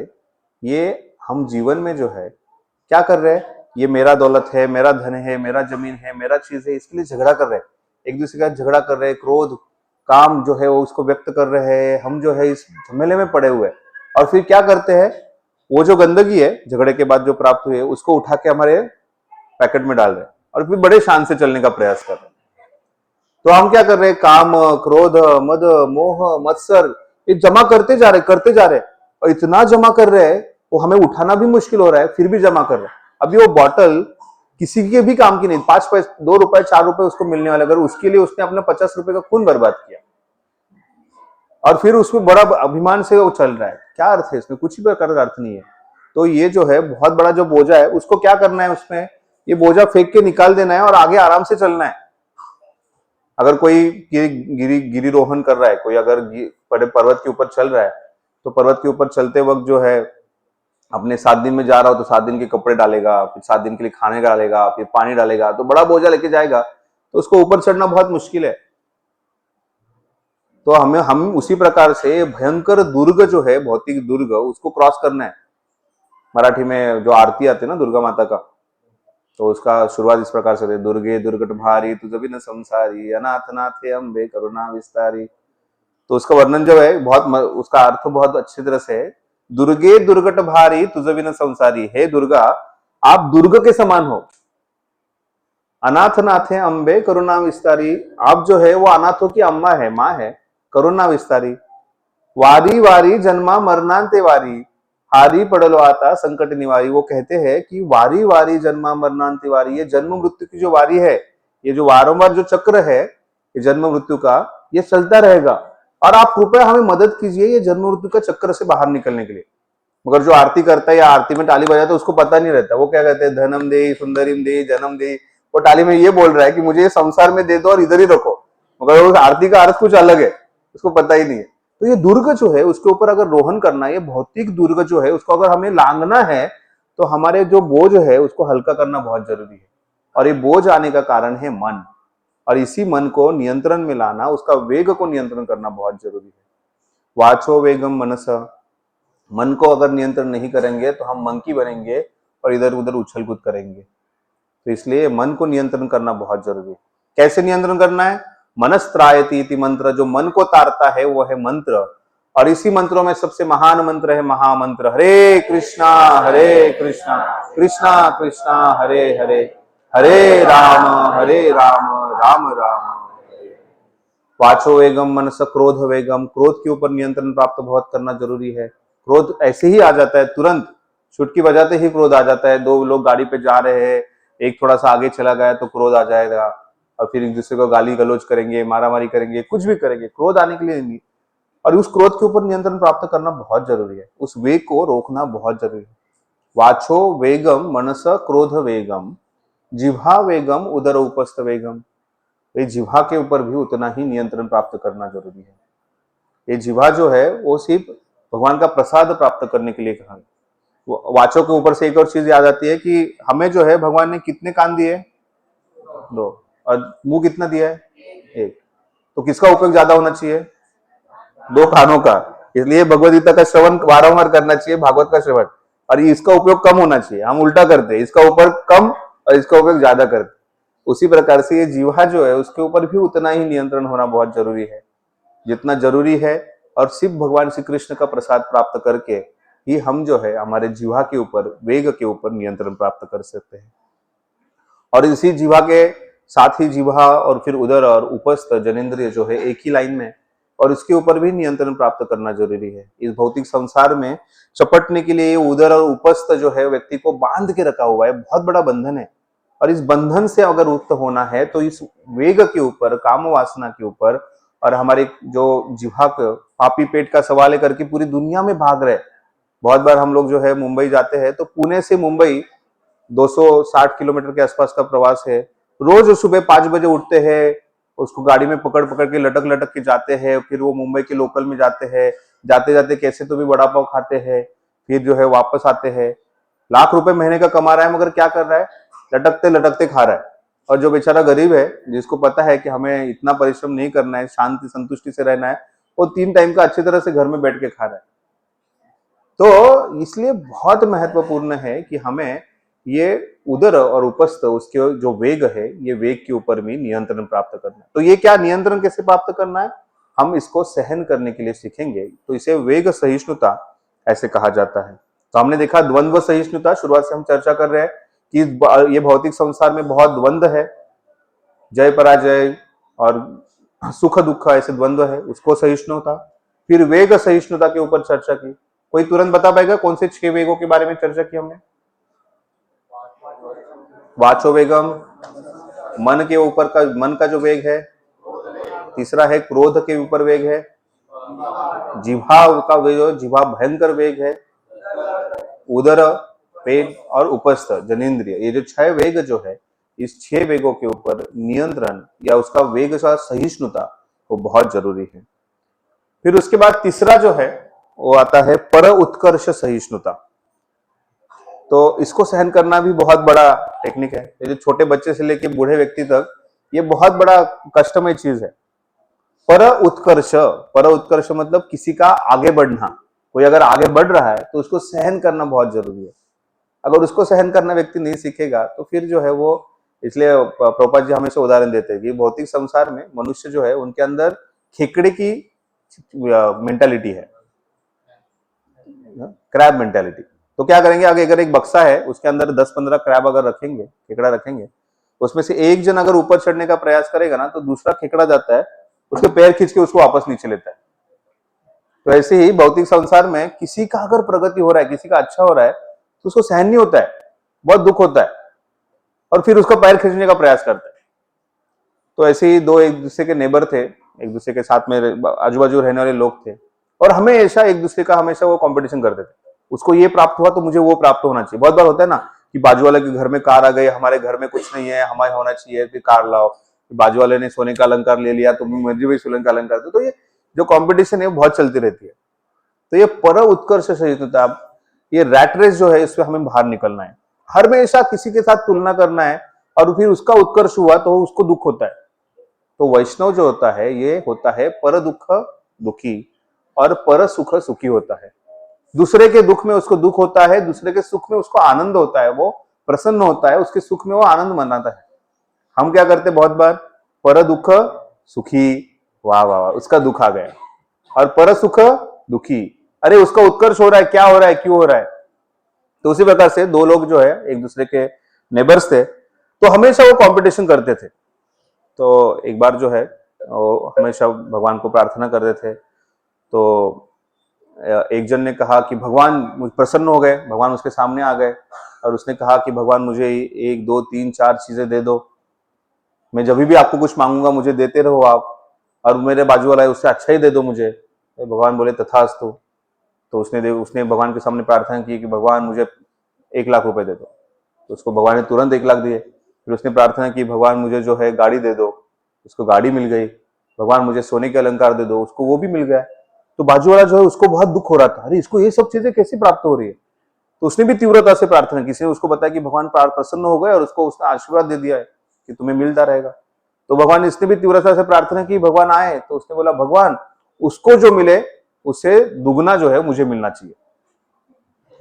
ये हम जीवन में जो है क्या कर रहे हैं, ये मेरा दौलत है, मेरा धन है, मेरा जमीन है, मेरा चीज है, इसके लिए झगड़ा कर रहे हैं, एक दूसरे का झगड़ा कर रहे हैं, क्रोध काम जो है वो उसको व्यक्त कर रहे हैं। हम जो है इस झमेले में पड़े हुए हैं, और फिर क्या करते हैं, वो जो गंदगी है झगड़े के बाद जो प्राप्त हुई है, उसको उठा के हमारे पैकेट में डाल रहे हैं, और फिर बड़े शान से चलने का प्रयास कर रहे हैं। तो हम क्या कर रहे हैं, काम, क्रोध, मद, मोह, मत्सर, ये जमा करते जा रहे, और इतना जमा कर रहे हैं वो हमें उठाना भी मुश्किल हो रहा है, फिर भी जमा कर रहे हैं। अभी वो बॉटल किसी के भी काम की नहीं, 5 पैसे, 2 रुपए, 4 रुपए उसको मिलने वाले, अगर उसके लिए उसने अपना 50 रुपए का खून बर्बाद किया, और फिर उसमें बड़ा अभिमान से वो चल रहा है, क्या अर्थ है इसमें? कुछ भी प्रकार का अर्थ नहीं है। तो ये जो है बहुत बड़ा जो बोझा है, उसको क्या करना है, उसमें ये बोझा फेंक के निकाल देना है, और आगे आराम से चलना है। अगर कोई गिरिरोहण कर रहा है, कोई अगर पर्वत के ऊपर चल रहा है, तो पर्वत के ऊपर चलते वक्त जो है अपने 7 दिन में जा रहा हो तो 7 दिन के कपड़े डालेगा, फिर 7 दिन के लिए खाने डालेगा, फिर पानी डालेगा, तो बड़ा बोझा लेके जाएगा, तो उसको ऊपर चढ़ना बहुत मुश्किल है। तो हम उसी प्रकार से भयंकर दुर्ग जो है, भौतिक दुर्ग, उसको क्रॉस करना है। मराठी में जो आरती आती है ना दुर्गा माता का, तो उसका शुरुआत इस प्रकार से, दुर्गे दुर्गट भारी तुझ बिन संसारी, अनाथ नाथे अम्बे करुणा विस्तारी। तो उसका वर्णन जो है उसका अर्थ बहुत अच्छी तरह से है, दुर्गे दुर्गट भारी तुझ बिन संसारी, हे दुर्गा आप दुर्ग के समान हो, अनाथ नाथे अम्बे करुणा विस्तारी, आप जो है वो अनाथों की अम्मा है, माँ है, करुणा विस्तारी। वारी वारी जन्मा मरणांते वारी, हारी पड़लो आता संकट निवारी। वो कहते हैं कि वारी वारी जन्मा मरणांते वारी, ये जन्म मृत्यु की जो वारी है, ये जो वारंवार जो चक्र है ये जन्म मृत्यु का, ये चलता रहेगा। और आप कृपया हमें मदद कीजिए ये जन्म मृत्यु का चक्र से बाहर निकलने के लिए। मगर जो आरती करता है या आरती में ताली बजाता है उसको पता नहीं रहता, वो क्या कहते हैं, धनम दे, सुंदरीम दे, जन्म दे। वो ताली में ये बोल रहा है कि मुझे ये संसार में दे दो और इधर ही रखो, मगर वो आरती का अर्थ कुछ अलग है, उसको पता ही नहीं है। तो ये दुर्ग जो है उसके ऊपर अगर रोहन करना, ये भौतिक दुर्ग जो है उसको अगर हमें लांघना है तो हमारे जो बोझ है उसको हल्का करना बहुत जरूरी है। और ये बोझ आने का कारण है मन, और इसी मन को नियंत्रण में लाना, उसका वेग को नियंत्रण करना बहुत जरूरी है। वाचो वेगम मनस, मन को अगर नियंत्रण नहीं करेंगे तो हम मंकी बनेंगे और इधर उधर उछल कूद करेंगे। तो इसलिए मन को नियंत्रण करना बहुत जरूरी है। कैसे नियंत्रण करना है? मनस्त्रायति इति मंत्र, जो मन को तारता है वो है मंत्र। और इसी मंत्रों में सबसे महान मंत्र है महामंत्र, हरे कृष्णा कृष्णा कृष्णा हरे हरे, हरे राम राम राम हरे। वाचो वेगम मनस क्रोध वेगम, क्रोध के ऊपर नियंत्रण प्राप्त बहुत करना जरूरी है। क्रोध ऐसे ही आ जाता है, तुरंत चुटकी बजाते ही क्रोध आ जाता है। दो लोग गाड़ी पे जा रहे हैं, एक थोड़ा सा आगे चला गया तो क्रोध आ जाएगा, और फिर एक दूसरे को गाली गलौज करेंगे, मारामारी करेंगे, कुछ भी करेंगे, क्रोध आने के लिए नहीं। और उस क्रोध के ऊपर नियंत्रण प्राप्त करना बहुत जरूरी है, उस वेग को रोकना बहुत जरूरी है। वाचो वेगम मनस क्रोध वेगम, जिह्वा वेगम उदर उपस्थ वेगम, ये जिह्वा के ऊपर भी उतना ही नियंत्रण प्राप्त करना जरूरी है। ये जिह्वा जो है वो सिर्फ भगवान का प्रसाद प्राप्त करने के लिए कहा। वाचों के ऊपर से एक और चीज याद आती है कि हमें जो है भगवान ने कितने कान दिए? 2। और मुंह कितना दिया है? 1। तो किसका उपयोग ज्यादा होना चाहिए? 2 कानों का। इसलिए भगवद गीता का श्रवण वारंवार करना चाहिए, भागवत का श्रवण। और इसका उपयोग कम होना चाहिए, हम उल्टा करते हैं, इसका उपयोग कम और इसका उपयोग ज्यादा करते। उसी प्रकार से ये जीवा जो है उसके ऊपर भी उतना ही नियंत्रण होना बहुत जरूरी है जितना जरूरी है। और सिर्फ भगवान श्री कृष्ण का प्रसाद प्राप्त करके ही हम जो है हमारे जीवा के ऊपर, वेग के ऊपर नियंत्रण प्राप्त कर सकते हैं। और इसी जीवा के साथ ही जीवा और फिर उदर और उपस्थ जनेंद्रिय जो है एक ही लाइन में, और इसके ऊपर भी नियंत्रण प्राप्त करना जरूरी है। इस भौतिक संसार में चपटने के लिए उदर और उपस्थ जो है व्यक्ति को बांध के रखा हुआ है, बहुत बड़ा बंधन है। और इस बंधन से अगर मुक्त होना है तो इस वेग के ऊपर, काम वासना के ऊपर, और हमारे जो जिह्वा पापी पेट का सवाल करके पूरी दुनिया में भाग रहे। बहुत बार हम लोग जो है मुंबई जाते हैं तो पुणे से मुंबई 260 किलोमीटर के आसपास का प्रवास है। रोज सुबह 5 बजे उठते हैं, उसको गाड़ी में पकड़ पकड़ के लटक लटक के जाते हैं, फिर वो मुंबई के लोकल में जाते हैं, जाते जाते कैसे तो भी वड़ा पाव खाते हैं, फिर जो है वापस आते हैं। लाख रुपए महीने का कमा रहा है मगर क्या कर रहा है? लटकते लटकते खा रहा है। और जो बेचारा गरीब है, जिसको पता है कि हमें इतना परिश्रम नहीं करना है, शांति संतुष्टि से रहना है, वो 3 टाइम का अच्छी तरह से घर में बैठ के खा रहा है। तो इसलिए बहुत महत्वपूर्ण है कि हमें ये उदर और उपस्थ, उसके जो वेग है, ये वेग के ऊपर भी नियंत्रण प्राप्त करना है। तो ये क्या नियंत्रण कैसे प्राप्त करना है? हम इसको सहन करने के लिए सीखेंगे, तो इसे वेग सहिष्णुता ऐसे कहा जाता है। तो हमने देखा द्वंद्व सहिष्णुता, शुरुआत से हम चर्चा कर रहे हैं कि ये भौतिक संसार में बहुत द्वंद्व है, जय पराजय और सुख दुख ऐसे द्वंद्व है, उसको सहिष्णुता। फिर वेग सहिष्णुता के ऊपर चर्चा की। कोई तुरंत बता पाएगा कौन से 6 वेगों के बारे में चर्चा की हमने? वाचो वेगम, मन के ऊपर का, मन का जो वेग है। तीसरा है क्रोध के ऊपर वेग है। जिह्वा का वेग, जिह्वा भयंकर वेग है। उदर, पेट और उपस्थ जनेंद्रिय, ये जो 6 वेग जो है, इस 6 वेगों के ऊपर नियंत्रण या उसका वेग का सहिष्णुता वो बहुत जरूरी है। फिर उसके बाद तीसरा जो है वो आता है पर उत्कर्ष सहिष्णुता। तो इसको सहन करना भी बहुत बड़ा टेक्निक है। ये जो छोटे बच्चे से लेके बूढ़े व्यक्ति तक, ये बहुत बड़ा कष्टमय चीज है। पर उत्कर्ष मतलब किसी का आगे बढ़ना। कोई अगर आगे बढ़ रहा है तो उसको सहन करना बहुत जरूरी है। अगर उसको सहन करना व्यक्ति नहीं सीखेगा तो फिर जो है वो, इसलिए प्रभुपाद जी हमेशा उदाहरण देते हैं कि भौतिक संसार में मनुष्य जो है उनके अंदर खेकड़े की मेंटालिटी है, क्रैब मेंटालिटी। तो क्या करेंगे, अगर एक बक्सा है उसके अंदर 10-15 क्रैब अगर रखेंगे, खेकड़ा रखेंगे, उसमें से एक जन अगर ऊपर चढ़ने का प्रयास करेगा ना तो दूसरा खेकड़ा जाता है, उसके पैर खींच के उसको वापस नीचे लेता है। तो ऐसे ही भौतिक संसार में किसी का अगर प्रगति हो रहा है, किसी का अच्छा हो रहा है, तो उसको सहन नहीं होता है, बहुत दुख होता है, और फिर उसका पैर खींचने का प्रयास करता है। तो ऐसे ही दो एक दूसरे के नेबर थे, एक दूसरे के साथ में आजू बाजू रहने वाले लोग थे, और हमेशा एक दूसरे का हमेशा वो कंपटीशन करते थे। उसको ये प्राप्त हुआ तो मुझे वो प्राप्त होना चाहिए। बहुत बार होता है ना कि बाजू वाले के घर में कार आ गई, हमारे घर में कुछ नहीं है, हमारे होना चाहिए कि कार लाओ। बाजू वाले ने सोने का अलंकार ले लिया तो मुझे भी सोने का अलंकार दो। तो ये जो कंपटीशन है वो बहुत चलती रहती है। तो ये पर उत्कर्ष सहिष्णुता, ये रैट रेस जो है, इससे हमें बाहर निकलना है। हमेशा किसी के साथ तुलना करना है और फिर उसका उत्कर्ष हुआ तो उसको दुख होता है। तो वैष्णव जो होता है ये होता है पर दुख दुखी और पर सुख सुखी होता है। दूसरे के दुख में उसको दुख होता है, दूसरे के सुख में उसको आनंद होता है, वो प्रसन्न होता है, उसके सुख में वो आनंद मनाता है। हम क्या करते बहुत बार, पर दुख सुखी, वाह वाह वाह, उसका दुख आ गया, और पर सुख दुखी, अरे उसका उत्कर्ष हो रहा है, क्या हो रहा है, क्यों हो रहा है। तो उसी प्रकार से दो लोग जो है एक दूसरे के नेबर्स थे, तो हमेशा वो कंपटीशन करते थे। तो एक बार जो है वो हमेशा भगवान को प्रार्थना करते थे। तो एक जन ने कहा कि भगवान मुझ प्रसन्न हो गए, भगवान उसके सामने आ गए और उसने कहा कि भगवान मुझे 1 2 3 4 चीजें दे दो, मैं जब भी आपको कुछ मांगूंगा मुझे देते रहो आप, और मेरे बाजू वाला है उससे अच्छा ही दे दो मुझे। तो भगवान बोले तथास्तु। तो उसने भगवान के सामने प्रार्थना की कि भगवान मुझे 1 लाख रुपए दे दो। तो उसको भगवान ने तुरंत 1 लाख दिए। फिर उसने प्रार्थना की भगवान मुझे जो है गाड़ी दे दो, उसको गाड़ी मिल गई। भगवान मुझे सोने के अलंकार दे दो, उसको वो भी मिल गया। तो बाजू वाला जो है उसको बहुत दुख हो रहा था, अरे इसको ये सब चीजें कैसे प्राप्त हो रही है। तो उसने भी तीव्रता से प्रार्थना की, किसी ने उसको बताया कि भगवान प्रसन्न हो गए और उसको उसने आशीर्वाद दे दिया है कि तुम्हें मिलता रहेगा। तो भगवान इसने भी तीव्रता से प्रार्थना की, भगवान आए तो उसने बोला भगवान उसको जो मिले उससे दुगना जो है मुझे मिलना चाहिए।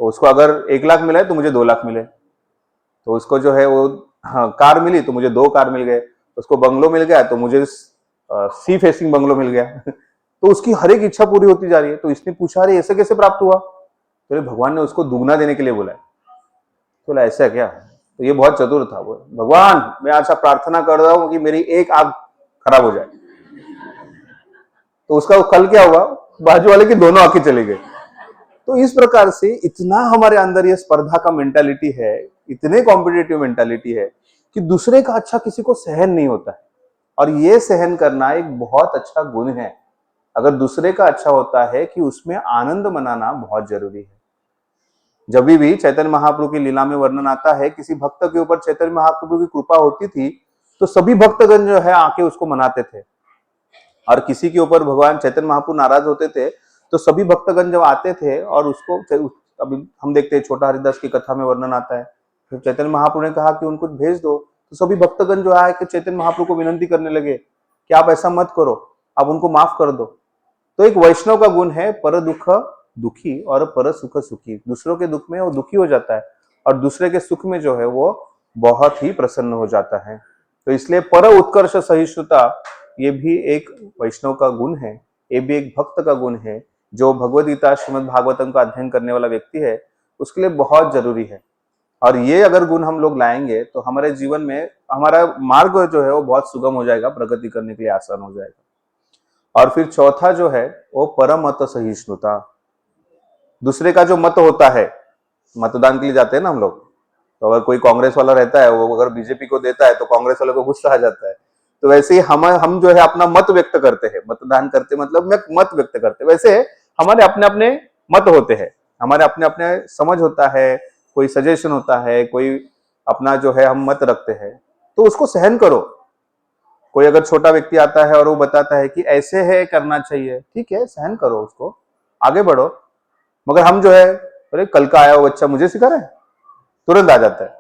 तो उसको अगर 1 लाख मिला है तो मुझे 2 लाख मिले। तो उसको जो है वो कार मिली तो मुझे 2 कार मिल गए। उसको बंगलो मिल गया तो मुझे सी फेसिंग बंगलो मिल गया। तो उसकी हर एक इच्छा पूरी होती जा रही है। तो इसने पूछा अरे ऐसे कैसे प्राप्त हुआ। तो भगवान ने उसको दुगना देने के लिए बोला। तो बोला ऐसा क्या। तो ये बहुत चतुर था। वो भगवान मैं आज प्रार्थना कर रहा हूं कि मेरी एक आंख खराब हो जाए। तो उसका कल क्या हुआ, बाजू वाले की दोनों आंखें चली गई। तो इस प्रकार से इतना हमारे अंदर ये स्पर्धा का मेंटालिटी है, इतने कॉम्पिटिटिव मेंटालिटी है कि दूसरे का अच्छा किसी को सहन नहीं होता है। और ये सहन करना एक बहुत अच्छा गुण है। अगर दूसरे का अच्छा होता है कि उसमें आनंद मनाना बहुत जरूरी है। जब भी चैतन्य महाप्रभु की लीला में वर्णन आता है किसी भक्त के ऊपर चैतन्य महाप्रभु की कृपा होती थी तो सभी भक्तगण जो है आके उसको मनाते थे। और किसी के ऊपर भगवान चैतन्य महाप्रभु नाराज होते थे तो सभी भक्तगण जब आते थे और उसको, अभी हम देखते हैं छोटा हरिदास की कथा में वर्णन आता है, तो चैतन्य महाप्रभु ने कहा कि उनको भेज दो। तो सभी भक्तगण जो आए कि चैतन्य महाप्रभु को विनंती करने लगे कि आप ऐसा मत करो, आप उनको माफ कर दो। तो एक वैष्णव का गुण है पर दुख दुखी और पर सुख सुखी। दूसरों के दुख में वो दुखी हो जाता है और दूसरे के सुख में जो है वो बहुत ही प्रसन्न हो जाता है। तो इसलिए पर उत्कर्ष सहिष्णुता ये भी एक वैष्णव का गुण है, ये भी एक भक्त का गुण है। जो भगवद गीता श्रीमद् भागवतम का अध्ययन करने वाला व्यक्ति है उसके लिए बहुत जरूरी है। और ये अगर गुण हम लोग लाएंगे तो हमारे जीवन में हमारा मार्ग जो है वो बहुत सुगम हो जाएगा, प्रगति करने के लिए आसान हो जाएगा। और फिर चौथा जो है वो परमत सहिष्णुता। दूसरे का जो मत होता है, मतदान के लिए जाते हैं ना हम लोग, तो अगर कोई कांग्रेस वाला रहता है वो अगर बीजेपी को देता है तो कांग्रेस वाले को गुस्सा आ जाता है। तो वैसे ही हम जो है अपना मत व्यक्त करते हैं, मतदान करते मतलब मत व्यक्त करते, वैसे हमारे अपने अपने मत होते हैं, हमारे अपने अपने समझ होता है, कोई सजेशन होता है, कोई अपना जो है हम मत रखते हैं। तो उसको सहन करो। कोई अगर छोटा व्यक्ति आता है और वो बताता है कि ऐसे है करना चाहिए, ठीक है सहन करो, उसको आगे बढ़ो। मगर हम जो है अरे कल का आया वो बच्चा मुझे सिखा रहा है, तुरंत आ जाता है।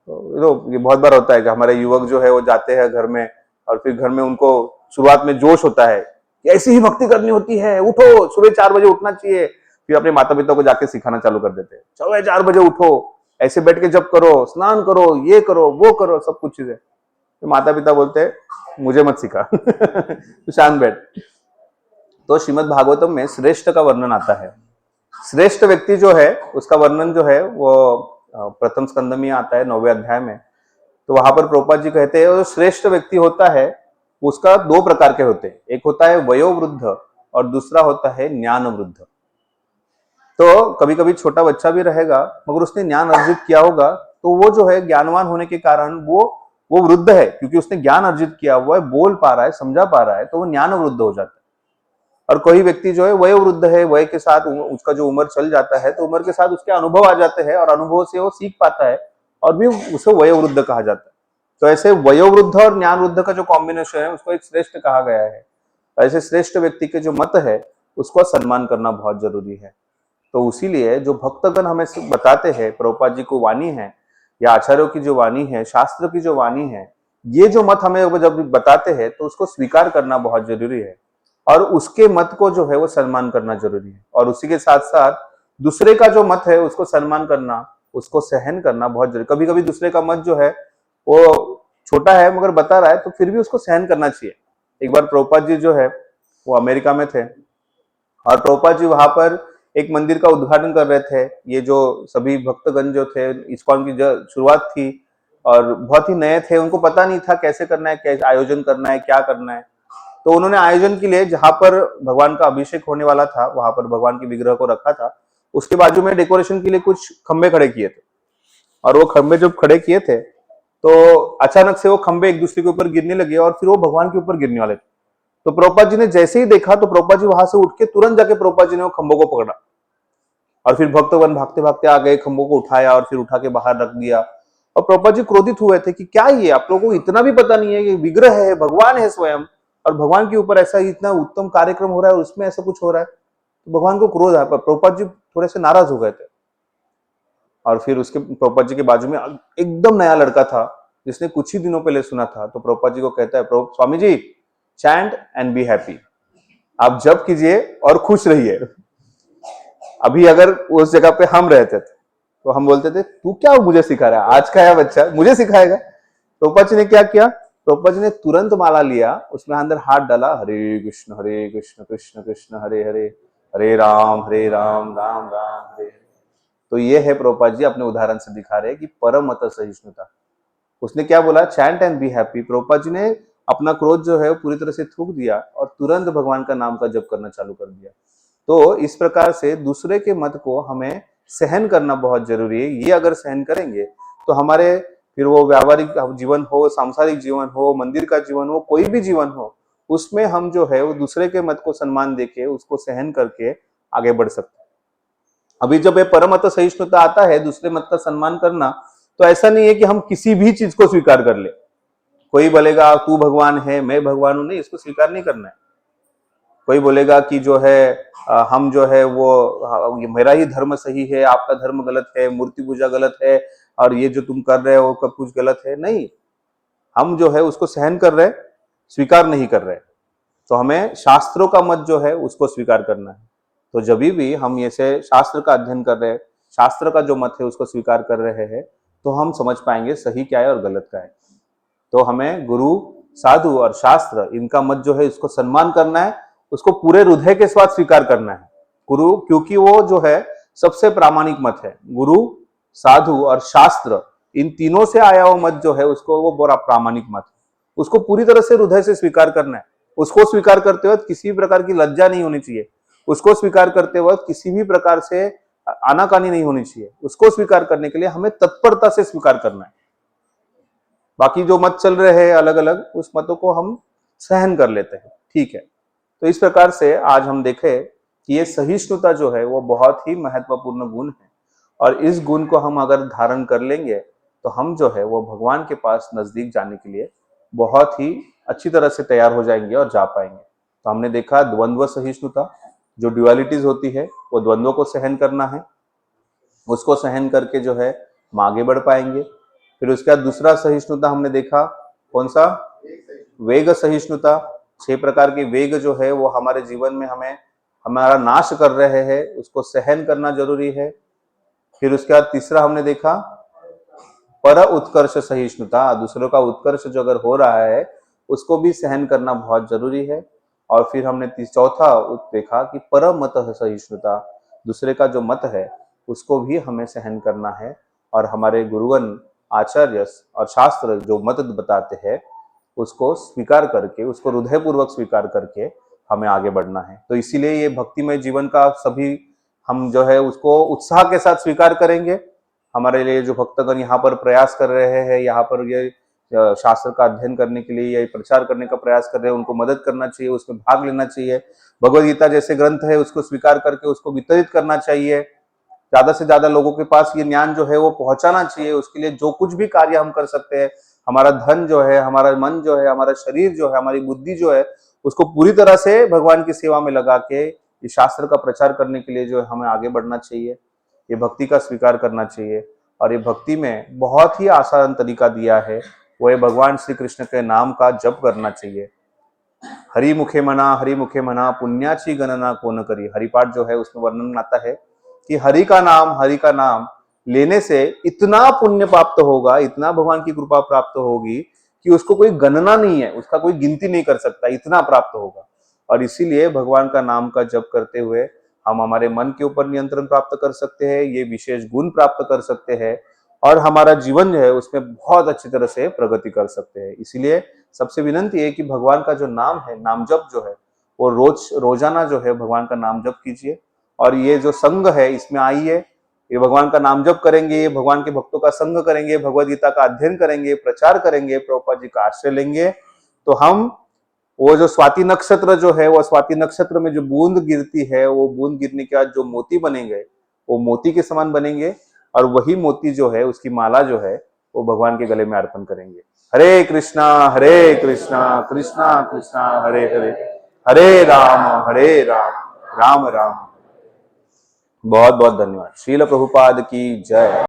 तो ये बहुत बार होता है कि हमारे युवक जो है वो जाते हैं घर में और फिर घर में उनको शुरुआत में जोश होता है कि ऐसी ही भक्ति करनी होती है, उठो सुबह 4 बजे उठना चाहिए। फिर अपने माता पिता को जाके सिखाना चालू कर देते हैं, सुबह 4 बजे उठो, ऐसे बैठ के जब करो, स्नान करो, ये करो वो करो, सब कुछ चीजें। तो माता पिता बोलते हैं मुझे मत सिखा। तो शांत बैठ। तो श्रीमद् भागवतम में श्रेष्ठ का वर्णन आता है। श्रेष्ठ व्यक्ति जो है उसका वर्णन जो है वो प्रथम स्कंद में आता है 9वें अध्याय में। तो वहां पर प्रभुपाद जी कहते हैं जो श्रेष्ठ व्यक्ति होता है उसका 2 प्रकार के होते हैं, एक होता है वयोवृद्ध और दूसरा होता है ज्ञान वृद्ध। तो कभी कभी छोटा बच्चा भी रहेगा मगर उसने ज्ञान अर्जित किया होगा तो वो जो है ज्ञानवान होने के कारण वो वो वृद्ध है क्योंकि उसने ज्ञान अर्जित किया हुआ है, बोल पा रहा है, समझा पा रहा है, तो वो ज्ञान वृद्ध हो जाता है। और कोई व्यक्ति जो है वयोवृद्ध है, वय के साथ उसका जो उम्र चल जाता है तो उम्र के साथ उसके अनुभव आ जाते हैं और अनुभव से वो सीख पाता है और भी उसे वयोवृद्ध कहा जाता है। तो ऐसे वयोवृद्ध और ज्ञान वृद्ध का जो कॉम्बिनेशन है उसको एक श्रेष्ठ कहा गया है। ऐसे श्रेष्ठ व्यक्ति के जो मत है उसको सम्मान करना बहुत जरूरी है। तो उसीलिए जो भक्तगण हमें बताते हैं, प्रभुपाद जी को वाणी है या आचार्यों की जो वाणी है, शास्त्र की जो वाणी है, ये जो मत हमें जब बताते हैं तो उसको स्वीकार करना बहुत जरूरी है और उसके मत को जो है वो सम्मान करना जरूरी है। और उसी के साथ साथ दूसरे का जो मत है उसको सम्मान करना, उसको सहन करना बहुत जरूरी। कभी कभी दूसरे का मत जो है वो छोटा है मगर बता रहा है तो फिर भी उसको सहन करना चाहिए। एक बार प्रभुपाद जी जो है वो अमेरिका में थे और प्रभुपाद जी वहां पर एक मंदिर का उद्घाटन कर रहे थे। ये जो सभी भक्तगण जो थे, इस्कॉन की जो शुरुआत थी और बहुत ही नए थे, उनको पता नहीं था कैसे करना है, कैसे आयोजन करना है, क्या करना है। तो उन्होंने आयोजन के लिए जहां पर भगवान का अभिषेक होने वाला था वहां पर भगवान के विग्रह को रखा था, उसके बाजू में डेकोरेशन के लिए कुछ खंबे खड़े किए थे। और वो खंबे जब खड़े किए थे तो अचानक से वो खंबे एक दूसरे के ऊपर गिरने लगे और फिर वो भगवान के ऊपर गिरने वाले थे। तो प्रभुपाद जी ने जैसे ही देखा तो प्रभुपाद जी वहां से उठ के तुरंत जाके प्रभुपाद जी ने वो खंभों को पकड़ा और फिर भक्तगण भागते भागते आ गए, खंभों को उठाया और फिर उठा के बाहर रख दिया। और प्रभुपाद जी क्रोधित हुए थे कि क्या ये, आप लोगों को इतना भी पता नहीं है, ये विग्रह है, भगवान है स्वयं, और भगवान के ऊपर ऐसा इतना उत्तम कार्यक्रम हो रहा है और उसमें ऐसा कुछ हो रहा है। तो भगवान को क्रोध आया, प्रभुपाद जी थोड़े से नाराज हो गए थे। और फिर उसके प्रभुपाद जी के बाजू में एकदम नया लड़का था जिसने कुछ ही दिनों पहले सुना था। तो प्रभुपाद जी को कहता है, प्रभु Swami ji, chant and be happy, आप जप कीजिए और खुश रहिए। अभी अगर उस जगह पे हम रहते थे तो हम बोलते थे तू क्या मुझे सिखा रहा है, आज का है बच्चा मुझे सिखाएगा। प्रभुपाद जी ने क्या किया, प्रभुपाद जी ने तुरंत माला लिया, उसमें अंदर हाथ डाला, हरे कृष्ण कृष्ण कृष्ण हरे हरे, हरे राम राम राम हरे। तो ये है प्रभुपाद जी अपने उदाहरण से दिखा रहे हैं कि परम मत सहिष्णुता। उसने क्या बोला, chant and be happy. Prabhupada ji ने अपना क्रोध जो है वो पूरी तरह से थूक दिया और तुरंत भगवान का नाम का जप करना चालू कर दिया। तो इस प्रकार से दूसरे के मत को हमें सहन करना बहुत जरूरी है। ये अगर सहन करेंगे तो हमारे फिर वो व्यावहारिक जीवन हो, सांसारिक जीवन हो, मंदिर का जीवन हो, कोई भी जीवन हो, उसमें हम जो है वो दूसरे के मत को सम्मान देके उसको सहन करके आगे बढ़ सकते हैं। अभी जब ये परमत सहिष्णुता आता है, दूसरे मत का सम्मान करना, तो ऐसा नहीं है कि हम किसी भी चीज को स्वीकार कर ले। कोई बोलेगा तू भगवान है, मैं भगवान हूं, नहीं, इसको स्वीकार नहीं करना है। कोई बोलेगा कि जो है हम जो है वो मेरा ही धर्म सही है, आपका धर्म गलत है, मूर्ति पूजा गलत है, और ये जो तुम कर रहे हो सब कुछ गलत है। नहीं, हम जो है उसको सहन कर रहे, स्वीकार नहीं कर रहे। तो हमें शास्त्रों का मत जो है उसको स्वीकार करना है। तो जब भी हम ऐसे शास्त्र का अध्ययन कर रहे हैं, शास्त्र का जो मत है उसको स्वीकार कर रहे हैं, तो हम समझ पाएंगे सही क्या है और गलत क्या है। तो हमें गुरु, साधु और शास्त्र, इनका मत जो है इसको सम्मान करना है, उसको पूरे हृदय के साथ स्वीकार करना है। गुरु, क्योंकि वो जो है सबसे प्रामाणिक मत है। गुरु, साधु और शास्त्र, इन तीनों से आया हुआ मत जो है उसको वो बड़ा प्रामाणिक मत है। उसको पूरी तरह से हृदय से स्वीकार करना है। उसको स्वीकार करते वक्त किसी भी प्रकार की लज्जा नहीं होनी चाहिए। उसको स्वीकार करते वक्त किसी भी प्रकार से आनाकानी नहीं होनी चाहिए। उसको स्वीकार करने के लिए हमें तत्परता से स्वीकार करना है। बाकी जो मत चल रहे हैं अलग अलग, उस मतों को हम सहन कर लेते हैं, ठीक है। तो इस प्रकार से आज हम देखें कि ये सहिष्णुता जो है वो बहुत ही महत्वपूर्ण गुण है, और इस गुण को हम अगर धारण कर लेंगे तो हम जो है वो भगवान के पास नजदीक जाने के लिए बहुत ही अच्छी तरह से तैयार हो जाएंगे और जा पाएंगे। तो हमने देखा द्वंद्व सहिष्णुता, जो ड्युअलिटीज होती है वो द्वंद्वों को सहन करना है, उसको सहन करके जो है हम आगे बढ़ पाएंगे। फिर उसके बाद दूसरा सहिष्णुता हमने देखा, कौन सा, वेग सहिष्णुता। 6 प्रकार के वेग जो है वो हमारे जीवन में हमें हमारा नाश कर रहे हैं, उसको सहन करना जरूरी है। फिर उसके बाद तीसरा हमने देखा पर उत्कर्ष सहिष्णुता, दूसरों का उत्कर्ष जो अगर हो रहा है उसको भी सहन करना बहुत जरूरी है। और फिर हमने चौथा देखा कि परम मत सहिष्णुता, दूसरे का जो मत है उसको भी हमें सहन करना है, और हमारे गुरुगण, आचार्य और शास्त्र जो मत बताते हैं उसको स्वीकार करके, उसको हृदयपूर्वक स्वीकार करके हमें आगे बढ़ना है। तो इसीलिए ये भक्तिमय जीवन का सभी हम जो है उसको उत्साह के साथ स्वीकार करेंगे। हमारे लिए जो भक्तगण यहाँ पर प्रयास कर रहे हैं, यहाँ पर ये शास्त्र का अध्ययन करने के लिए या प्रचार करने का प्रयास कर रहे हैं, उनको मदद करना चाहिए, उसमें भाग लेना चाहिए। भगवद गीता जैसे ग्रंथ है उसको स्वीकार करके उसको वितरित करना चाहिए। ज्यादा से ज्यादा लोगों के पास ये ज्ञान जो है वो पहुंचाना चाहिए। उसके लिए जो कुछ भी कार्य हम कर सकते हैं, हमारा धन जो है, हमारा मन जो है, हमारा शरीर जो है, हमारी बुद्धि जो है, उसको पूरी तरह से भगवान की सेवा में लगा के इस शास्त्र का प्रचार करने के लिए जो है हमें आगे बढ़ना चाहिए। ये भक्ति का स्वीकार करना चाहिए। और ये भक्ति में बहुत ही आसान तरीका दिया है, वो ये भगवान श्री कृष्ण के नाम का जप करना चाहिए। हरि मुखे मना पुण्याची गणना को न करी। हरिपाठ जो है उसमें वर्णन आता है कि हरि का नाम लेने से इतना पुण्य प्राप्त होगा, इतना भगवान की कृपा प्राप्त होगी कि उसको कोई गणना नहीं है, उसका कोई गिनती नहीं कर सकता, इतना प्राप्त होगा। और इसीलिए भगवान का नाम का जप करते हुए हम हमारे मन के ऊपर नियंत्रण प्राप्त कर सकते हैं, ये विशेष गुण प्राप्त कर सकते हैं और हमारा जीवन जो है उसमें बहुत अच्छी तरह से प्रगति कर सकते हैं। इसीलिए सबसे विनंती है कि भगवान का जो नाम है, नाम जप जो है, वो रोजाना जो है भगवान का नाम जप कीजिए। और ये जो संघ है इसमें आइए, ये भगवान का नाम जप करेंगे, भगवान के भक्तों का संग करेंगे, भगवद गीता का अध्ययन करेंगे, प्रचार करेंगे, प्रभुपाद जी का आश्रय लेंगे, तो हम वो जो स्वाति नक्षत्र जो है, वो स्वाति नक्षत्र में जो बूंद गिरती है, वो बूंद गिरने के बाद जो मोती बनेंगे वो मोती के समान बनेंगे। और वही मोती जो है उसकी माला जो है वो भगवान के गले में अर्पण करेंगे। हरे कृष्णा कृष्णा कृष्णा हरे हरे, हरे राम राम राम। बहुत बहुत धन्यवाद। श्रील प्रभुपाद की जय।